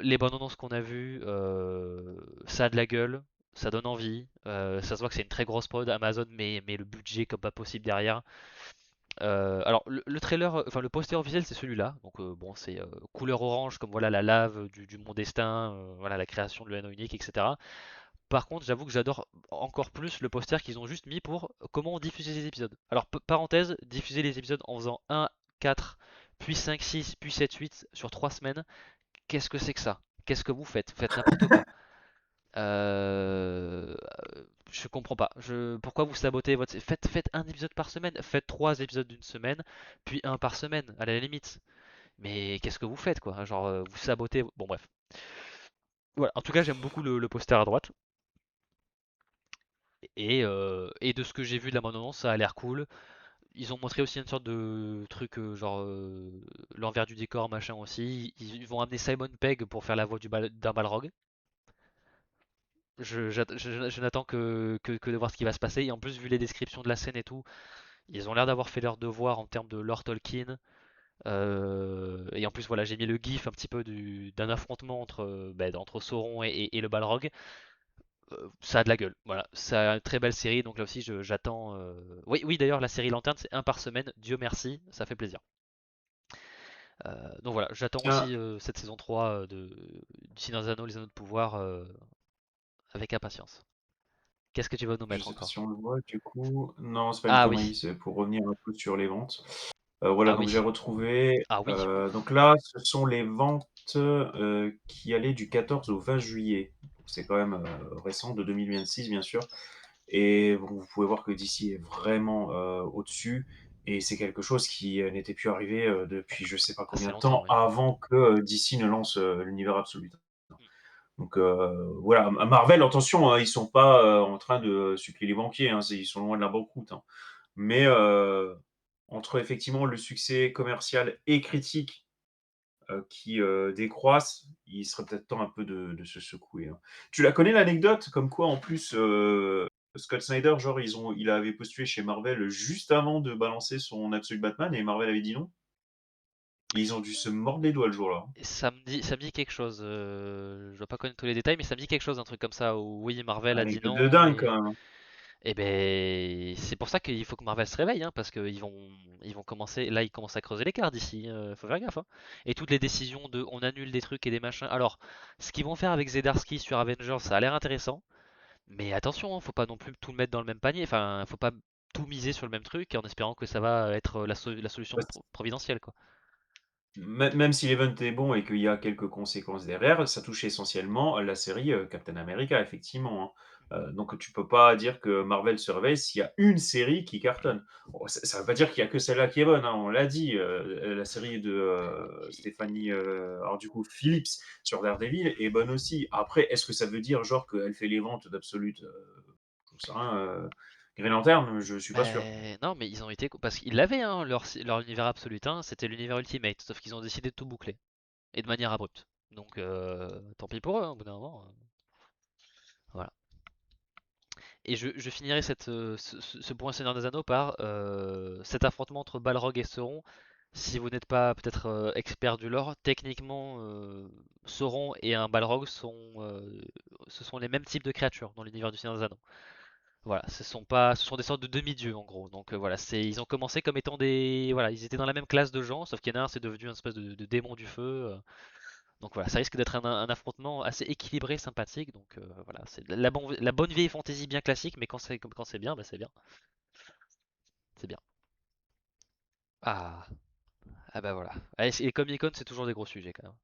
Les bandes annonces qu'on a vues, ça a de la gueule, ça donne envie. Ça se voit que c'est une très grosse prod Amazon, mais le budget comme pas possible derrière. Alors le trailer, enfin le poster officiel c'est celui-là, donc bon c'est couleur orange comme voilà la lave du monde destin, voilà la création de l'anneau unique, etc. Par contre j'avoue que j'adore encore plus le poster qu'ils ont juste mis pour comment diffuser les épisodes. Alors parenthèse, diffuser les épisodes en faisant 1, 4, puis 5, 6, puis 7, 8 sur 3 semaines, qu'est-ce que c'est que ça? Qu'est-ce que vous faites? Vous faites n'importe quoi. Euh, je comprends pas. Pourquoi vous sabotez votre... Faites un épisode par semaine. Faites trois épisodes d'une semaine, puis un par semaine, à la limite. Mais qu'est-ce que vous faites, quoi? Genre, vous sabotez... Bon, bref. Voilà. En tout cas, j'aime beaucoup le poster à droite. Et de ce que j'ai vu de la bande-annonce, ça a l'air cool. Ils ont montré aussi une sorte de truc, genre l'envers du décor, machin aussi. Ils vont amener Simon Pegg pour faire la voix d'un Balrog. Je n'attends que de voir ce qui va se passer. Et en plus, vu les descriptions de la scène et tout, ils ont l'air d'avoir fait leur devoir en termes de lore Tolkien. Et en plus, voilà, j'ai mis le gif un petit peu d'un affrontement entre Sauron et le Balrog. Ça a de la gueule. Voilà, ça a une très belle série. Donc là aussi, j'attends. Oui, oui, d'ailleurs, la série Lanterne, c'est un par semaine. Dieu merci, ça fait plaisir. Donc voilà, j'attends Tiens, aussi cette saison 3 du Seigneur des Anneaux, les Anneaux de Pouvoir avec impatience. Qu'est-ce que tu vas nous je mettre sais pas encore? si on le voit du coup. Non, c'est pas une Ah connerie, oui, c'est pour revenir un peu sur les ventes. Voilà, ah donc j'ai oui, retrouvé, ah oui. donc là, ce sont les ventes, qui allaient du 14 au 20 juillet. Donc c'est quand même, récent, de 2026 bien sûr. Et bon, vous pouvez voir que DC est vraiment, au-dessus et c'est quelque chose qui, n'était plus arrivé, depuis je sais pas combien Assez de longtemps, temps oui. avant que, DC ne lance, l'univers absolu. Donc voilà, Marvel, attention, hein, ils sont pas en train de supplier les banquiers, hein, ils sont loin de la banqueroute, hein. Mais entre effectivement le succès commercial et critique qui décroissent, il serait peut-être temps un peu de se secouer, hein. Tu la connais l'anecdote comme quoi en plus Scott Snyder, genre il avait postulé chez Marvel juste avant de balancer son Absolute Batman et Marvel avait dit non. Et ils ont dû se mordre les doigts le jour-là. Ça me dit quelque chose. Je dois pas connaître tous les détails, mais ça me dit quelque chose, un truc comme ça où oui, Marvel a dit Anecdote de non dingue quand et même, hein. ben c'est pour ça qu'il faut que Marvel se réveille, hein, parce qu'ils vont commencer. Là, ils commencent à creuser l'écart d'ici. Faut faire gaffe, hein. Et toutes les décisions de on annule des trucs et des machins. Alors, ce qu'ils vont faire avec Zdarsky sur Avengers, ça a l'air intéressant, mais attention, hein, faut pas non plus tout le mettre dans le même panier. Enfin, faut pas tout miser sur le même truc en espérant que ça va être la solution providentielle, quoi. Même si l'event est bon et qu'il y a quelques conséquences derrière, ça touche essentiellement la série Captain America, effectivement, hein. Donc tu peux pas dire que Marvel se réveille s'il y a une série qui cartonne. Bon, ça veut pas dire qu'il y a que celle-là qui est bonne, hein, on l'a dit. La série de Stéphanie, alors du coup Phillips sur Daredevil est bonne aussi. Après, est-ce que ça veut dire genre qu'elle fait les ventes d'Absolute, j'en sais rien, Green Lantern, je suis pas sûr. Ben non, mais ils ont été parce qu'ils l'avaient, hein, leur univers absolu, hein, c'était l'univers Ultimate, sauf qu'ils ont décidé de tout boucler et de manière abrupte. Donc tant pis pour eux, hein, au bout d'un moment. Voilà. Et je finirai ce point Seigneur des Anneaux par cet affrontement entre Balrog et Sauron. Si vous n'êtes pas peut-être expert du lore, techniquement Sauron et un Balrog ce sont les mêmes types de créatures dans l'univers du Seigneur des Anneaux. Voilà, ce sont des sortes de demi-dieux en gros. Donc voilà, ils ont commencé comme étant voilà, ils étaient dans la même classe de gens, sauf qu'il y en a un, c'est devenu une espèce de démon du feu. Donc voilà, ça risque d'être un affrontement assez équilibré, sympathique. Donc voilà, c'est la bonne vieille fantasy bien classique, mais quand c'est bien, bah c'est bien, c'est bien. Ah, ah bah voilà. Allez, et les Comic Con, c'est toujours des gros sujets quand même.